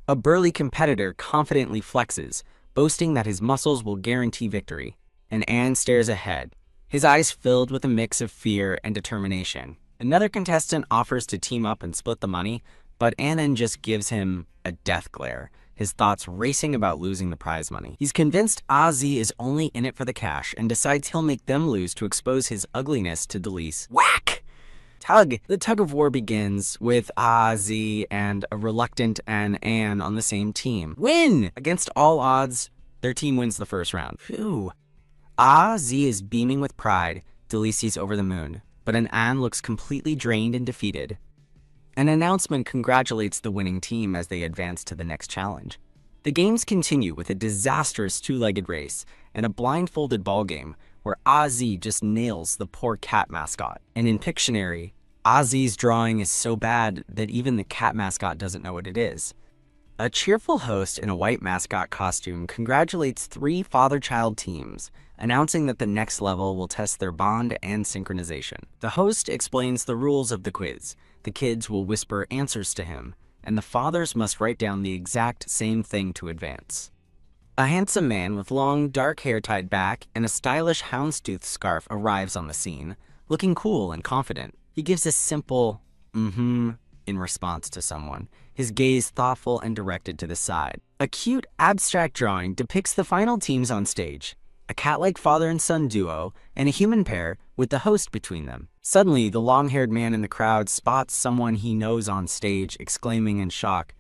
A burly competitor confidently flexes, boasting that his muscles will guarantee victory. And Anne stares ahead, his eyes filled with a mix of fear and determination. Another contestant offers to team up and split the money, but Anne just gives him a death glare, his thoughts racing about losing the prize money. He's convinced Ozzy is only in it for the cash and decides he'll make them lose to expose his ugliness to Delise. Whack! The tug of war begins with Ozzy and a reluctant Anne on the same team. Win! Against all odds, their team wins the first round. Phew. Ozzy is beaming with pride, Delise sees over the moon, but Anne looks completely drained and defeated. An announcement congratulates the winning team as they advance to the next challenge. The games continue with a disastrous two-legged race and a blindfolded ballgame where Ozzy just nails the poor cat mascot. And in Pictionary, Ozzy's drawing is so bad that even the cat mascot doesn't know what it is. A cheerful host in a white mascot costume congratulates three father-child teams, announcing that the next level will test their bond and synchronization. The host explains the rules of the quiz. The kids will whisper answers to him, and the fathers must write down the exact same thing to advance. A handsome man with long, dark hair tied back and a stylish houndstooth scarf arrives on the scene, looking cool and confident. He gives a simple, in response to someone, his gaze thoughtful and directed to the side. A cute, abstract drawing depicts the final teams on stage, a cat-like father and son duo, and a human pair with the host between them. Suddenly, the long-haired man in the crowd spots someone he knows on stage, exclaiming in shock,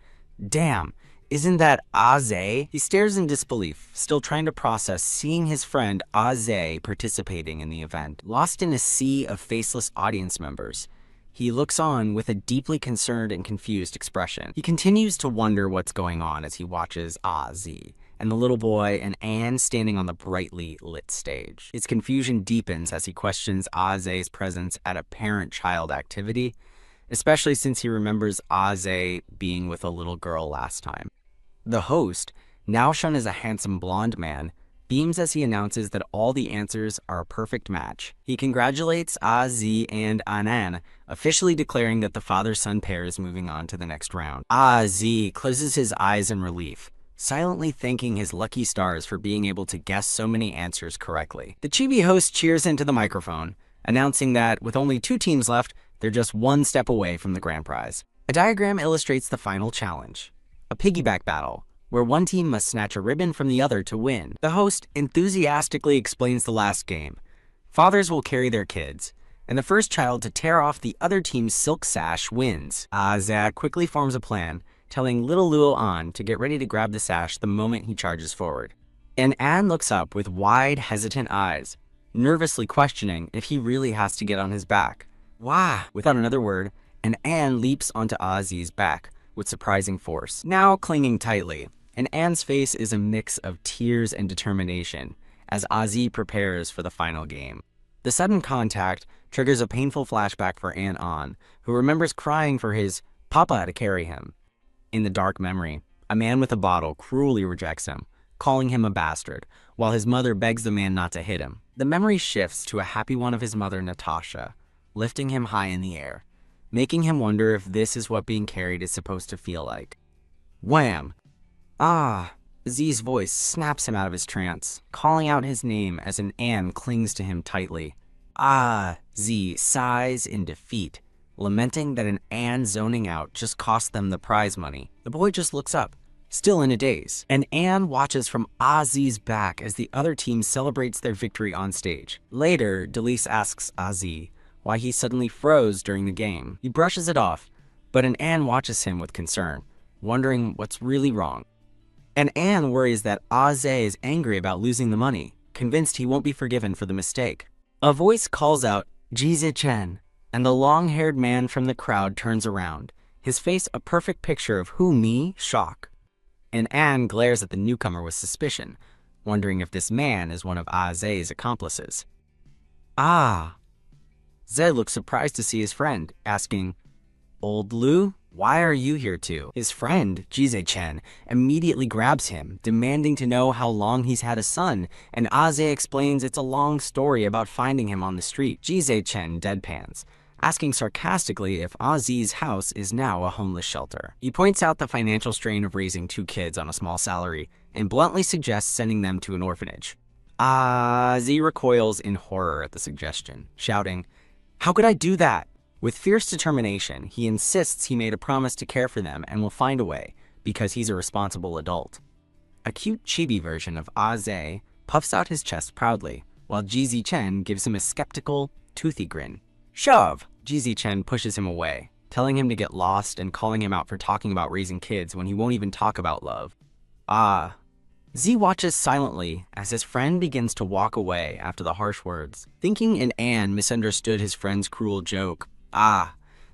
"Damn, isn't that Aze?" He stares in disbelief, still trying to process seeing his friend Aze participating in the event. Lost in a sea of faceless audience members, he looks on with a deeply concerned and confused expression. He continues to wonder what's going on as he watches Aze and the little boy and Anne standing on the brightly lit stage. His confusion deepens as he questions Aze's presence at a parent-child activity, especially since he remembers Aze being with a little girl last time. The host, now shown as a handsome blonde man, beams as he announces that all the answers are a perfect match. He congratulates Aze and Anne, officially declaring that the father-son pair is moving on to the next round. Aze closes his eyes in relief, silently thanking his lucky stars for being able to guess so many answers correctly. The chibi host cheers into the microphone, announcing that with only 2 teams left, they're just one step away from the grand prize. A diagram illustrates the final challenge, a piggyback battle, where one team must snatch a ribbon from the other to win. The host enthusiastically explains the last game. Fathers will carry their kids, and the first child to tear off the other team's silk sash wins. Zach quickly forms a plan, telling little Luo An to get ready to grab the sash the moment he charges forward. And An looks up with wide, hesitant eyes, nervously questioning if he really has to get on his back. Wah! Without another word, and An leaps onto Ozzy's back with surprising force, now clinging tightly. And An's face is a mix of tears and determination as Ozzy prepares for the final game. The sudden contact triggers a painful flashback for An, who remembers crying for his papa to carry him. In the dark memory, a man with a bottle cruelly rejects him, calling him a bastard, while his mother begs the man not to hit him. The memory shifts to a happy one of his mother, Natasha, lifting him high in the air, making him wonder if this is what being carried is supposed to feel like. Wham! Ah! Z's voice snaps him out of his trance, calling out his name as an An clings to him tightly. Ah! Z sighs in defeat, lamenting that an An zoning out just cost them the prize money. The boy just looks up, still in a daze, and An watches from Ozzy's back as the other team celebrates their victory on stage. Later, Delise asks Ozzy why he suddenly froze during the game. He brushes it off, but an An watches him with concern, wondering what's really wrong. And An worries that Ozzy is angry about losing the money, convinced he won't be forgiven for the mistake. A voice calls out, Jize Chen, and the long-haired man from the crowd turns around, his face a perfect picture of who me, shock. And An glares at the newcomer with suspicion, wondering if this man is one of Ozzy's accomplices. Ah! Zed looks surprised to see his friend, asking, Old Lu? Why are you here too? His friend, Jize Chen, immediately grabs him, demanding to know how long he's had a son, and Ozzy explains it's a long story about finding him on the street. Jize Chen deadpans, asking sarcastically if Ozzy's house is now a homeless shelter. He points out the financial strain of raising 2 kids on a small salary, and bluntly suggests sending them to an orphanage. Ozzy recoils in horror at the suggestion, shouting, How could I do that? With fierce determination, he insists he made a promise to care for them and will find a way, because he's a responsible adult. A cute chibi version of Ozzy puffs out his chest proudly, while Jize Chen gives him a skeptical, toothy grin. Shove! Jize Chen pushes him away, telling him to get lost and calling him out for talking about raising kids when he won't even talk about love. Z watches silently as his friend begins to walk away after the harsh words. Thinking An misunderstood his friend's cruel joke,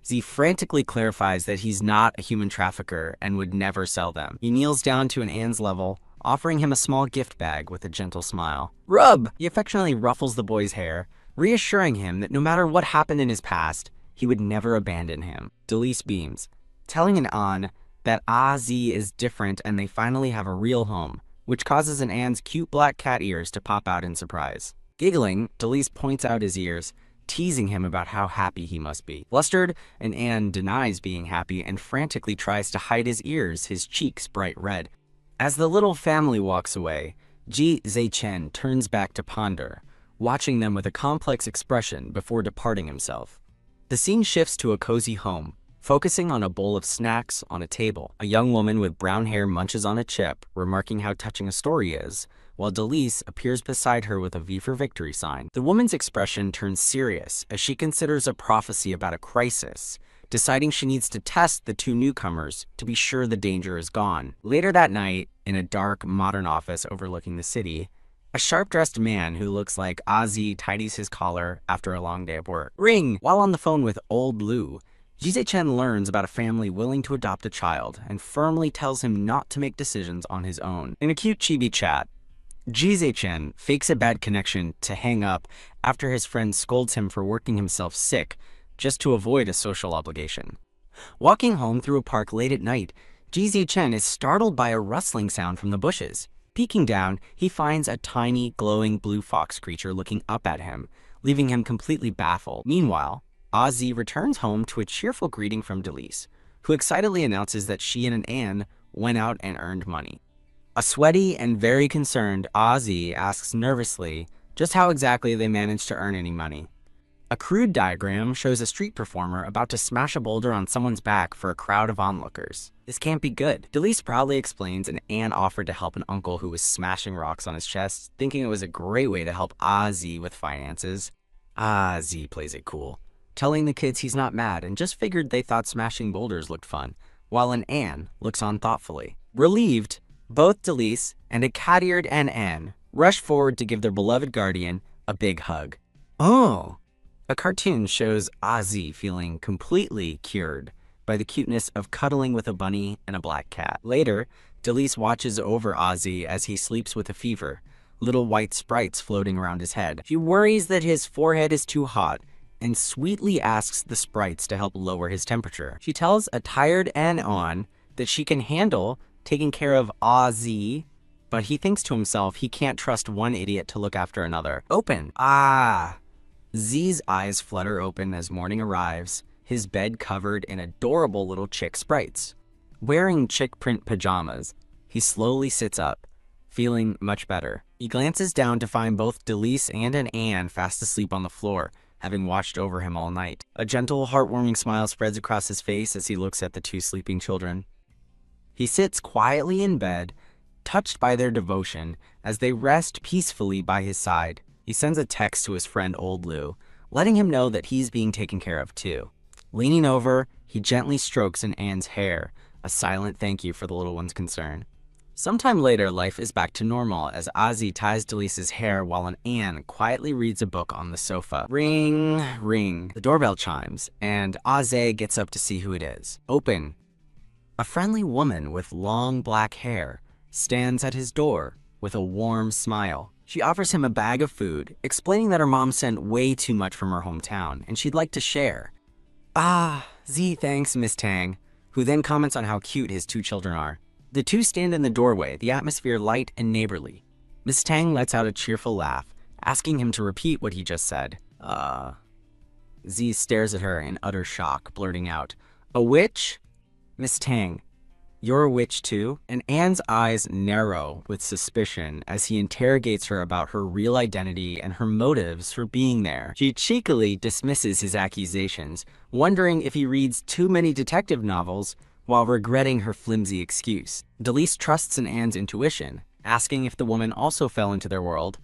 Z frantically clarifies that he's not a human trafficker and would never sell them. He kneels down to An's level, offering him a small gift bag with a gentle smile. Rub! He affectionately ruffles the boy's hair, reassuring him that no matter what happened in his past, he would never abandon him. Delise beams, telling An that Ozzy is different and they finally have a real home, which causes An's cute black cat ears to pop out in surprise. Giggling, Delise points out his ears, teasing him about how happy he must be. Flustered, An denies being happy and frantically tries to hide his ears, his cheeks bright red. As the little family walks away, Jize Chen turns back to ponder, watching them with a complex expression before departing himself. The scene shifts to a cozy home, focusing on a bowl of snacks on a table. A young woman with brown hair munches on a chip, remarking how touching a story is, while Delise appears beside her with a V for Victory sign. The woman's expression turns serious as she considers a prophecy about a crisis, deciding she needs to test the 2 newcomers to be sure the danger is gone. Later that night, in a dark, modern office overlooking the city, a sharp-dressed man who looks like Ozzy tidies his collar after a long day of work. Ring! While on the phone with Old Lu, Jize Chen learns about a family willing to adopt a child and firmly tells him not to make decisions on his own. In a cute chibi chat, Jize Chen fakes a bad connection to hang up after his friend scolds him for working himself sick just to avoid a social obligation. Walking home through a park late at night, Jize Chen is startled by a rustling sound from the bushes. Peeking down, he finds a tiny, glowing blue fox creature looking up at him, leaving him completely baffled. Meanwhile, Ozzy returns home to a cheerful greeting from Delise, who excitedly announces that she and An went out and earned money. A sweaty and very concerned Ozzy asks nervously just how exactly they managed to earn any money. A crude diagram shows a street performer about to smash a boulder on someone's back for a crowd of onlookers. This can't be good. Delise proudly explains, and Anne offered to help an uncle who was smashing rocks on his chest, thinking it was a great way to help Ozzy with finances. Z plays it cool, telling the kids he's not mad and just figured they thought smashing boulders looked fun, while an Anne looks on thoughtfully. Relieved, both Delise and a cat-eared Anne rush forward to give their beloved guardian a big hug. Oh! A cartoon shows Ozzy feeling completely cured by the cuteness of cuddling with a bunny and a black cat. Later, Delise watches over Ozzy as he sleeps with a fever, little white sprites floating around his head. She worries that his forehead is too hot and sweetly asks the sprites to help lower his temperature. She tells a tired Anon that she can handle taking care of Ozzy, but he thinks to himself he can't trust one idiot to look after another. Open. Z's eyes flutter open as morning arrives, his bed covered in adorable little chick sprites. Wearing chick print pajamas, he slowly sits up, feeling much better. He glances down to find both Delise and an Anne fast asleep on the floor, having watched over him all night. A gentle, heartwarming smile spreads across his face as he looks at the two sleeping children. He sits quietly in bed, touched by their devotion, as they rest peacefully by his side. He sends a text to his friend Old Lou, letting him know that he's being taken care of too. Leaning over, he gently strokes an Anne's hair, a silent thank you for the little one's concern. Sometime later, life is back to normal as Ozzy ties Delise's hair while an Anne quietly reads a book on the sofa. Ring, ring. The doorbell chimes, and Ozzy gets up to see who it is. Open. A friendly woman with long black hair stands at his door with a warm smile. She offers him a bag of food, explaining that her mom sent way too much from her hometown and she'd like to share. Thanks, Miss Tang, who then comments on how cute his two children are. The two stand in the doorway, the atmosphere light and neighborly. Miss Tang lets out a cheerful laugh, asking him to repeat what he just said. Z stares at her in utter shock, blurting out, "A witch? Miss Tang, you're a witch too?" And Anne's eyes narrow with suspicion as he interrogates her about her real identity and her motives for being there. She cheekily dismisses his accusations, wondering if he reads too many detective novels while regretting her flimsy excuse. Delise trusts in Anne's intuition, asking if the woman also fell into their world,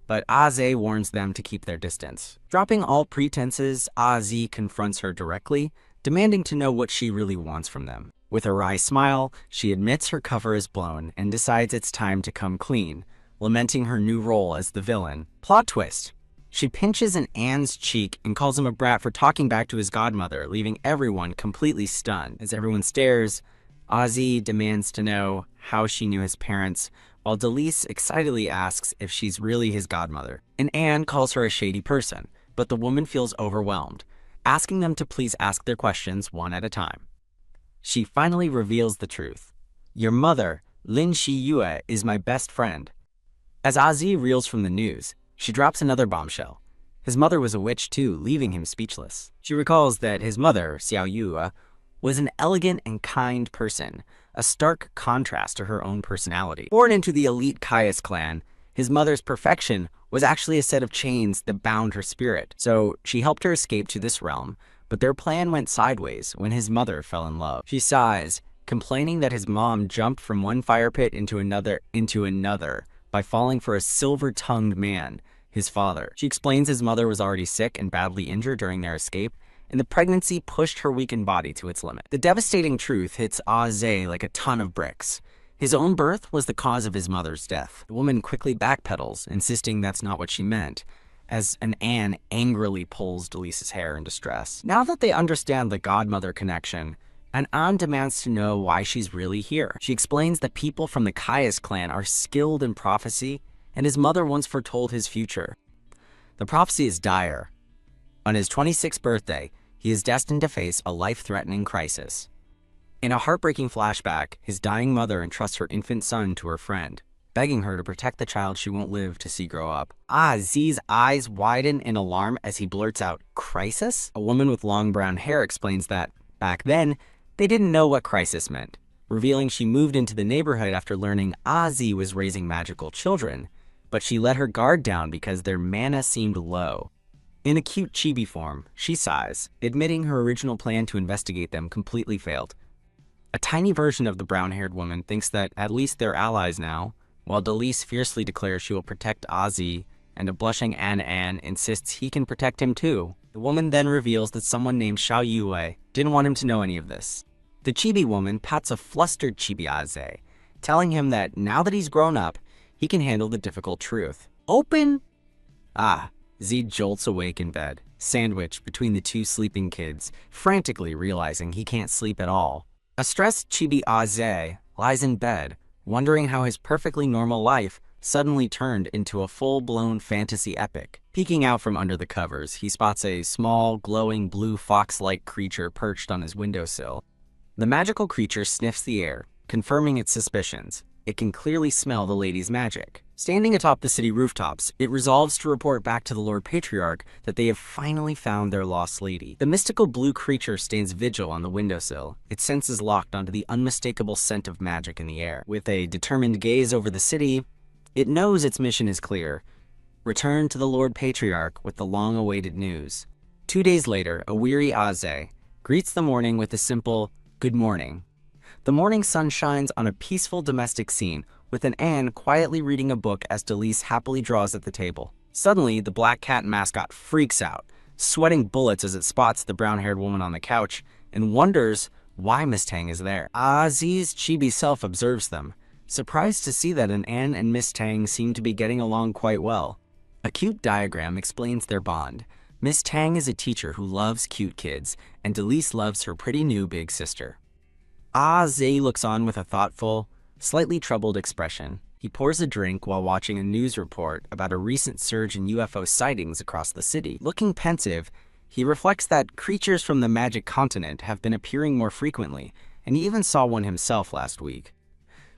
but Aze warns them to keep their distance. Dropping all pretenses, Aze confronts her directly, demanding to know what she really wants from them. With a wry smile, she admits her cover is blown and decides it's time to come clean, lamenting her new role as the villain. Plot twist. She pinches an Anne's cheek and calls him a brat for talking back to his godmother, leaving everyone completely stunned. As everyone stares, Ozzy demands to know how she knew his parents, while Delise excitedly asks if she's really his godmother. And Anne calls her a shady person, but the woman feels overwhelmed, asking them to please ask their questions one at a time. She finally reveals the truth. "Your mother, Lin Shiyue, is my best friend." As Ozzy reels from the news, she drops another bombshell. His mother was a witch too, leaving him speechless. She recalls that his mother, Xiao Yue, was an elegant and kind person, a stark contrast to her own personality. Born into the elite Caius clan, his mother's perfection was actually a set of chains that bound her spirit. So she helped her escape to this realm, but their plan went sideways when his mother fell in love. She sighs, complaining that his mom jumped from one fire pit into another by falling for a silver-tongued man, his father. She explains his mother was already sick and badly injured during their escape, and the pregnancy pushed her weakened body to its limit. The devastating truth hits Aze like a ton of bricks. His own birth was the cause of his mother's death. The woman quickly backpedals, insisting that's not what she meant, as an Anne angrily pulls Delise's hair in distress. Now that they understand the godmother connection, an Anne demands to know why she's really here. She explains that people from the Caius clan are skilled in prophecy, and his mother once foretold his future. The prophecy is dire. On his 26th birthday, he is destined to face a life-threatening crisis. In a heartbreaking flashback, his dying mother entrusts her infant son to her friend, begging her to protect the child she won't live to see grow up. Z's eyes widen in alarm as he blurts out, "Crisis?" A woman with long brown hair explains that, back then, they didn't know what crisis meant, revealing she moved into the neighborhood after learning Ozzy was raising magical children, but she let her guard down because their mana seemed low. In a cute chibi form, she sighs, admitting her original plan to investigate them completely failed. A tiny version of the brown-haired woman thinks that at least they're allies now, while Delise fiercely declares she will protect Ozzy, and a blushing An insists he can protect him too. The woman then reveals that someone named Xiao Yue didn't want him to know any of this. The chibi woman pats a flustered chibi Aze, telling him that now that he's grown up, he can handle the difficult truth. Open! Z jolts awake in bed, sandwiched between the two sleeping kids, frantically realizing he can't sleep at all. A stressed chibi Aze lies in bed, wondering how his perfectly normal life suddenly turned into a full-blown fantasy epic. Peeking out from under the covers, he spots a small, glowing blue fox-like creature perched on his windowsill. The magical creature sniffs the air, confirming its suspicions. It can clearly smell the lady's magic. Standing atop the city rooftops, it resolves to report back to the Lord Patriarch that they have finally found their lost lady. The mystical blue creature stands vigil on the windowsill, its senses locked onto the unmistakable scent of magic in the air. With a determined gaze over the city, it knows its mission is clear. Return to the Lord Patriarch with the long-awaited news. 2 days later, a weary Aze greets the morning with a simple, "Good morning." The morning sun shines on a peaceful domestic scene, with an Anne quietly reading a book as Delise happily draws at the table. Suddenly, the black cat mascot freaks out, sweating bullets as it spots the brown-haired woman on the couch, and wonders why Miss Tang is there. Azi's chibi self observes them, surprised to see that an Anne and Miss Tang seem to be getting along quite well. A cute diagram explains their bond. Miss Tang is a teacher who loves cute kids, and Delise loves her pretty new big sister. Aze looks on with a thoughtful, slightly troubled expression. He pours a drink while watching a news report about a recent surge in UFO sightings across the city. Looking pensive, he reflects that creatures from the magic continent have been appearing more frequently, and he even saw one himself last week.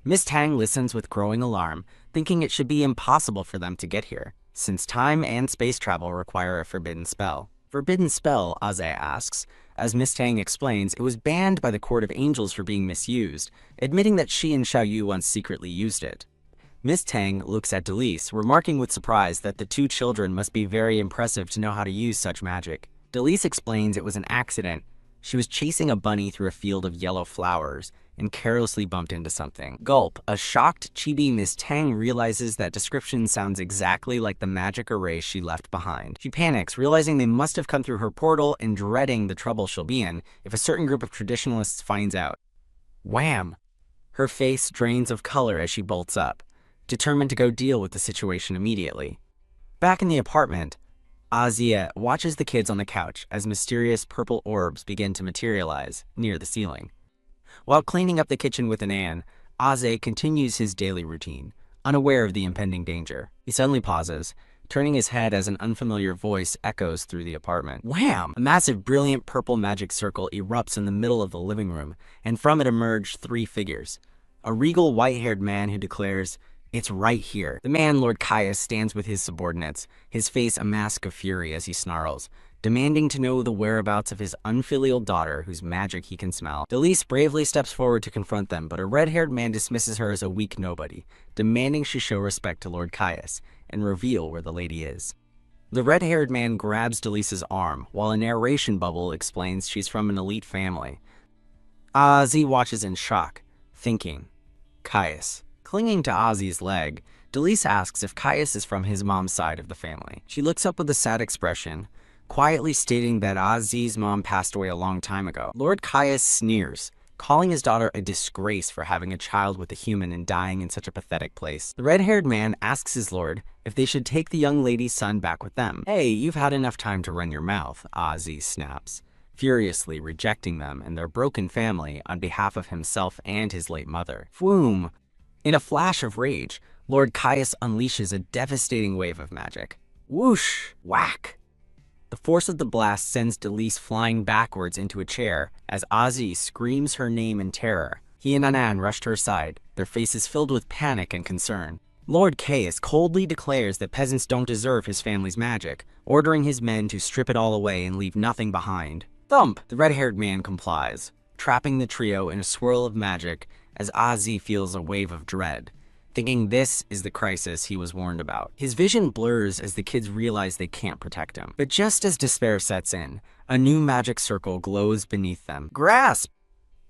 Miss Tang listens with growing alarm, thinking it should be impossible for them to get here, since time and space travel require a forbidden spell. Forbidden spell, Aze asks. As Miss Tang explains, it was banned by the Court of Angels for being misused, admitting that she and Xiao Yu once secretly used it. Miss Tang looks at Delise, remarking with surprise that the two children must be very impressive to know how to use such magic. Delise explains it was an accident. She was chasing a bunny through a field of yellow flowers and carelessly bumped into something. Gulp, a shocked chibi Miss Tang realizes that description sounds exactly like the magic array she left behind. She panics, realizing they must have come through her portal and dreading the trouble she'll be in if a certain group of traditionalists finds out. Wham! Her face drains of color as she bolts up, determined to go deal with the situation immediately. Back in the apartment, Azia watches the kids on the couch as mysterious purple orbs begin to materialize near the ceiling. While cleaning up the kitchen with an Anne, Aze continues his daily routine, unaware of the impending danger. He suddenly pauses, turning his head as an unfamiliar voice echoes through the apartment. Wham! A massive, brilliant purple magic circle erupts in the middle of the living room, and from it emerge 3 figures. A regal, white-haired man who declares, "It's right here." The man, Lord Caius, stands with his subordinates, his face a mask of fury as he snarls, demanding to know the whereabouts of his unfilial daughter whose magic he can smell. Delise bravely steps forward to confront them, but a red-haired man dismisses her as a weak nobody, demanding she show respect to Lord Caius and reveal where the lady is. The red-haired man grabs Delise's arm, while a narration bubble explains she's from an elite family. Ozzy watches in shock, thinking, Caius. Clinging to Ozzy's leg, Delise asks if Caius is from his mom's side of the family. She looks up with a sad expression, quietly stating that Ozzy's mom passed away a long time ago. Lord Caius sneers, calling his daughter a disgrace for having a child with a human and dying in such a pathetic place. The red-haired man asks his lord if they should take the young lady's son back with them. Hey, you've had enough time to run your mouth, Ozzy snaps, furiously rejecting them and their broken family on behalf of himself and his late mother. Fwoom! In a flash of rage, Lord Caius unleashes a devastating wave of magic. Whoosh! Whack! The force of the blast sends Delise flying backwards into a chair as Ozzy screams her name in terror. He and Anan rush to her side, their faces filled with panic and concern. Lord Caius coldly declares that peasants don't deserve his family's magic, ordering his men to strip it all away and leave nothing behind. Thump! The red-haired man complies, trapping the trio in a swirl of magic as Ozzy feels a wave of dread. thinking this is the crisis he was warned about. His vision blurs as the kids realize they can't protect him. But just as despair sets in, a new magic circle glows beneath them. Grasp!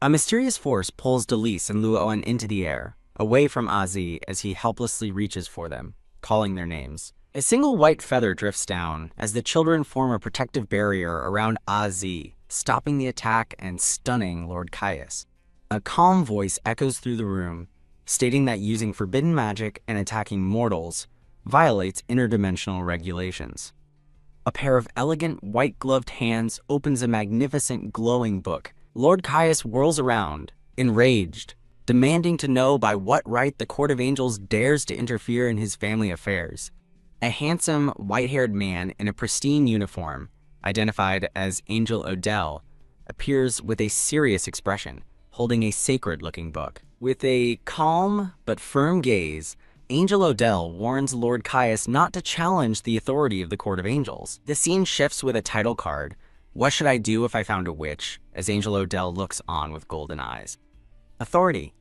A mysterious force pulls Delise and Luoan into the air, away from Azi as he helplessly reaches for them, calling their names. A single white feather drifts down as the children form a protective barrier around Azi, stopping the attack and stunning Lord Caius. A calm voice echoes through the room, stating that using forbidden magic and attacking mortals violates interdimensional regulations. A pair of elegant, white-gloved hands opens a magnificent, glowing book. Lord Caius whirls around, enraged, demanding to know by what right the Court of Angels dares to interfere in his family affairs. A handsome, white-haired man in a pristine uniform, identified as Angel Odell, appears with a serious expression, holding a sacred-looking book. With a calm but firm gaze, Angel Odell warns Lord Caius not to challenge the authority of the Court of Angels. The scene shifts with a title card, "What should I do if I found a witch?" as Angel Odell looks on with golden eyes. Authority.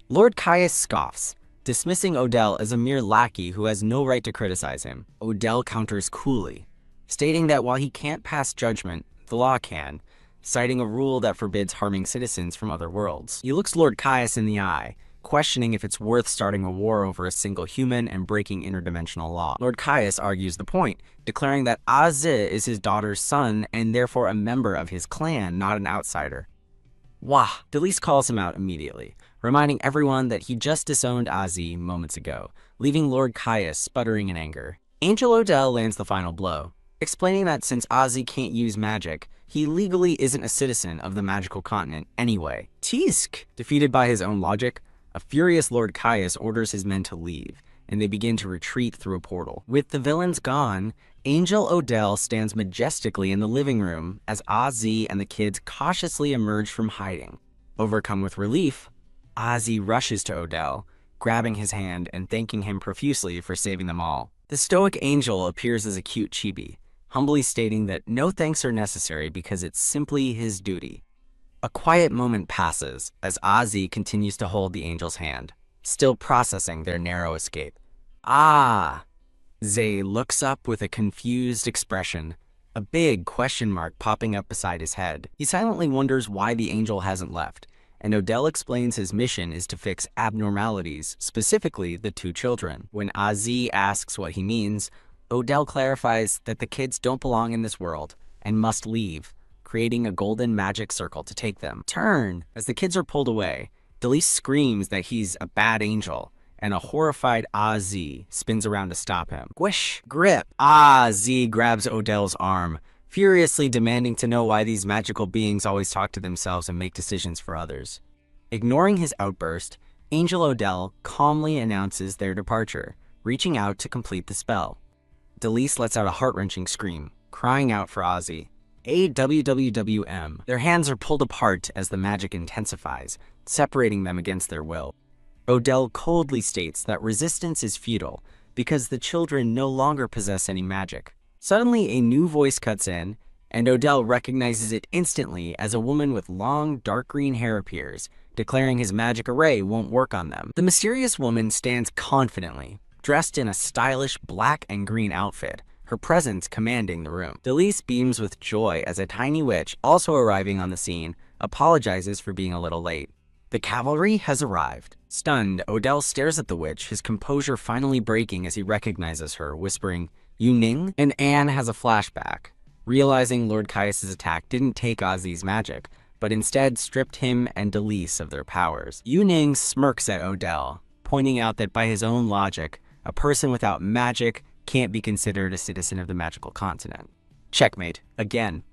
Lord Caius scoffs, dismissing Odell as a mere lackey who has no right to criticize him. Odell counters coolly, stating that while he can't pass judgment, the law can, citing a rule that forbids harming citizens from other worlds. He looks Lord Caius in the eye, questioning if it's worth starting a war over a single human and breaking interdimensional law. Lord Caius argues the point, declaring that Az is his daughter's son and therefore a member of his clan, not an outsider. Wah! Delise calls him out immediately, reminding everyone that he just disowned Azi moments ago, leaving Lord Caius sputtering in anger. Angel Odell lands the final blow, explaining that since Azi can't use magic, he legally isn't a citizen of the magical continent anyway. Tisk! Defeated by his own logic, a furious Lord Caius orders his men to leave, and they begin to retreat through a portal. With the villains gone, Angel Odell stands majestically in the living room as Azi and the kids cautiously emerge from hiding. Overcome with relief, Azi rushes to Odell, grabbing his hand and thanking him profusely for saving them all. The stoic Angel appears as a cute chibi, humbly stating that no thanks are necessary because it's simply his duty. A quiet moment passes as Azi continues to hold the Angel's hand, still processing their narrow escape. Ah! Zay looks up with a confused expression, a big question mark popping up beside his head. He silently wonders why the Angel hasn't left, and Odell explains his mission is to fix abnormalities, specifically the two children. When Azi asks what he means, Odell clarifies that the kids don't belong in this world and must leave, creating a golden magic circle to take them. Turn! As the kids are pulled away, Delise screams that he's a bad angel, and a horrified Azi spins around to stop him. Squish! Grip! Azi grabs Odell's arm, furiously demanding to know why these magical beings always talk to themselves and make decisions for others. Ignoring his outburst, Angel Odell calmly announces their departure, reaching out to complete the spell. Delise lets out a heart-wrenching scream, crying out for Azi. AWWWM. Their hands are pulled apart as the magic intensifies, separating them against their will. Odell coldly states that resistance is futile because the children no longer possess any magic. Suddenly, a new voice cuts in, and Odell recognizes it instantly as a woman with long, dark green hair appears, declaring his magic array won't work on them. The mysterious woman stands confidently, dressed in a stylish black and green outfit, her presence commanding the room. Delise beams with joy as a tiny witch, also arriving on the scene, apologizes for being a little late. The cavalry has arrived. Stunned, Odell stares at the witch, his composure finally breaking as he recognizes her, whispering, "You Ning?" And Anne has a flashback, realizing Lord Caius' attack didn't take Azi's magic, but instead stripped him and Delise of their powers. Yu Ning smirks at Odell, pointing out that by his own logic, a person without magic can't be considered a citizen of the magical continent. Checkmate, again.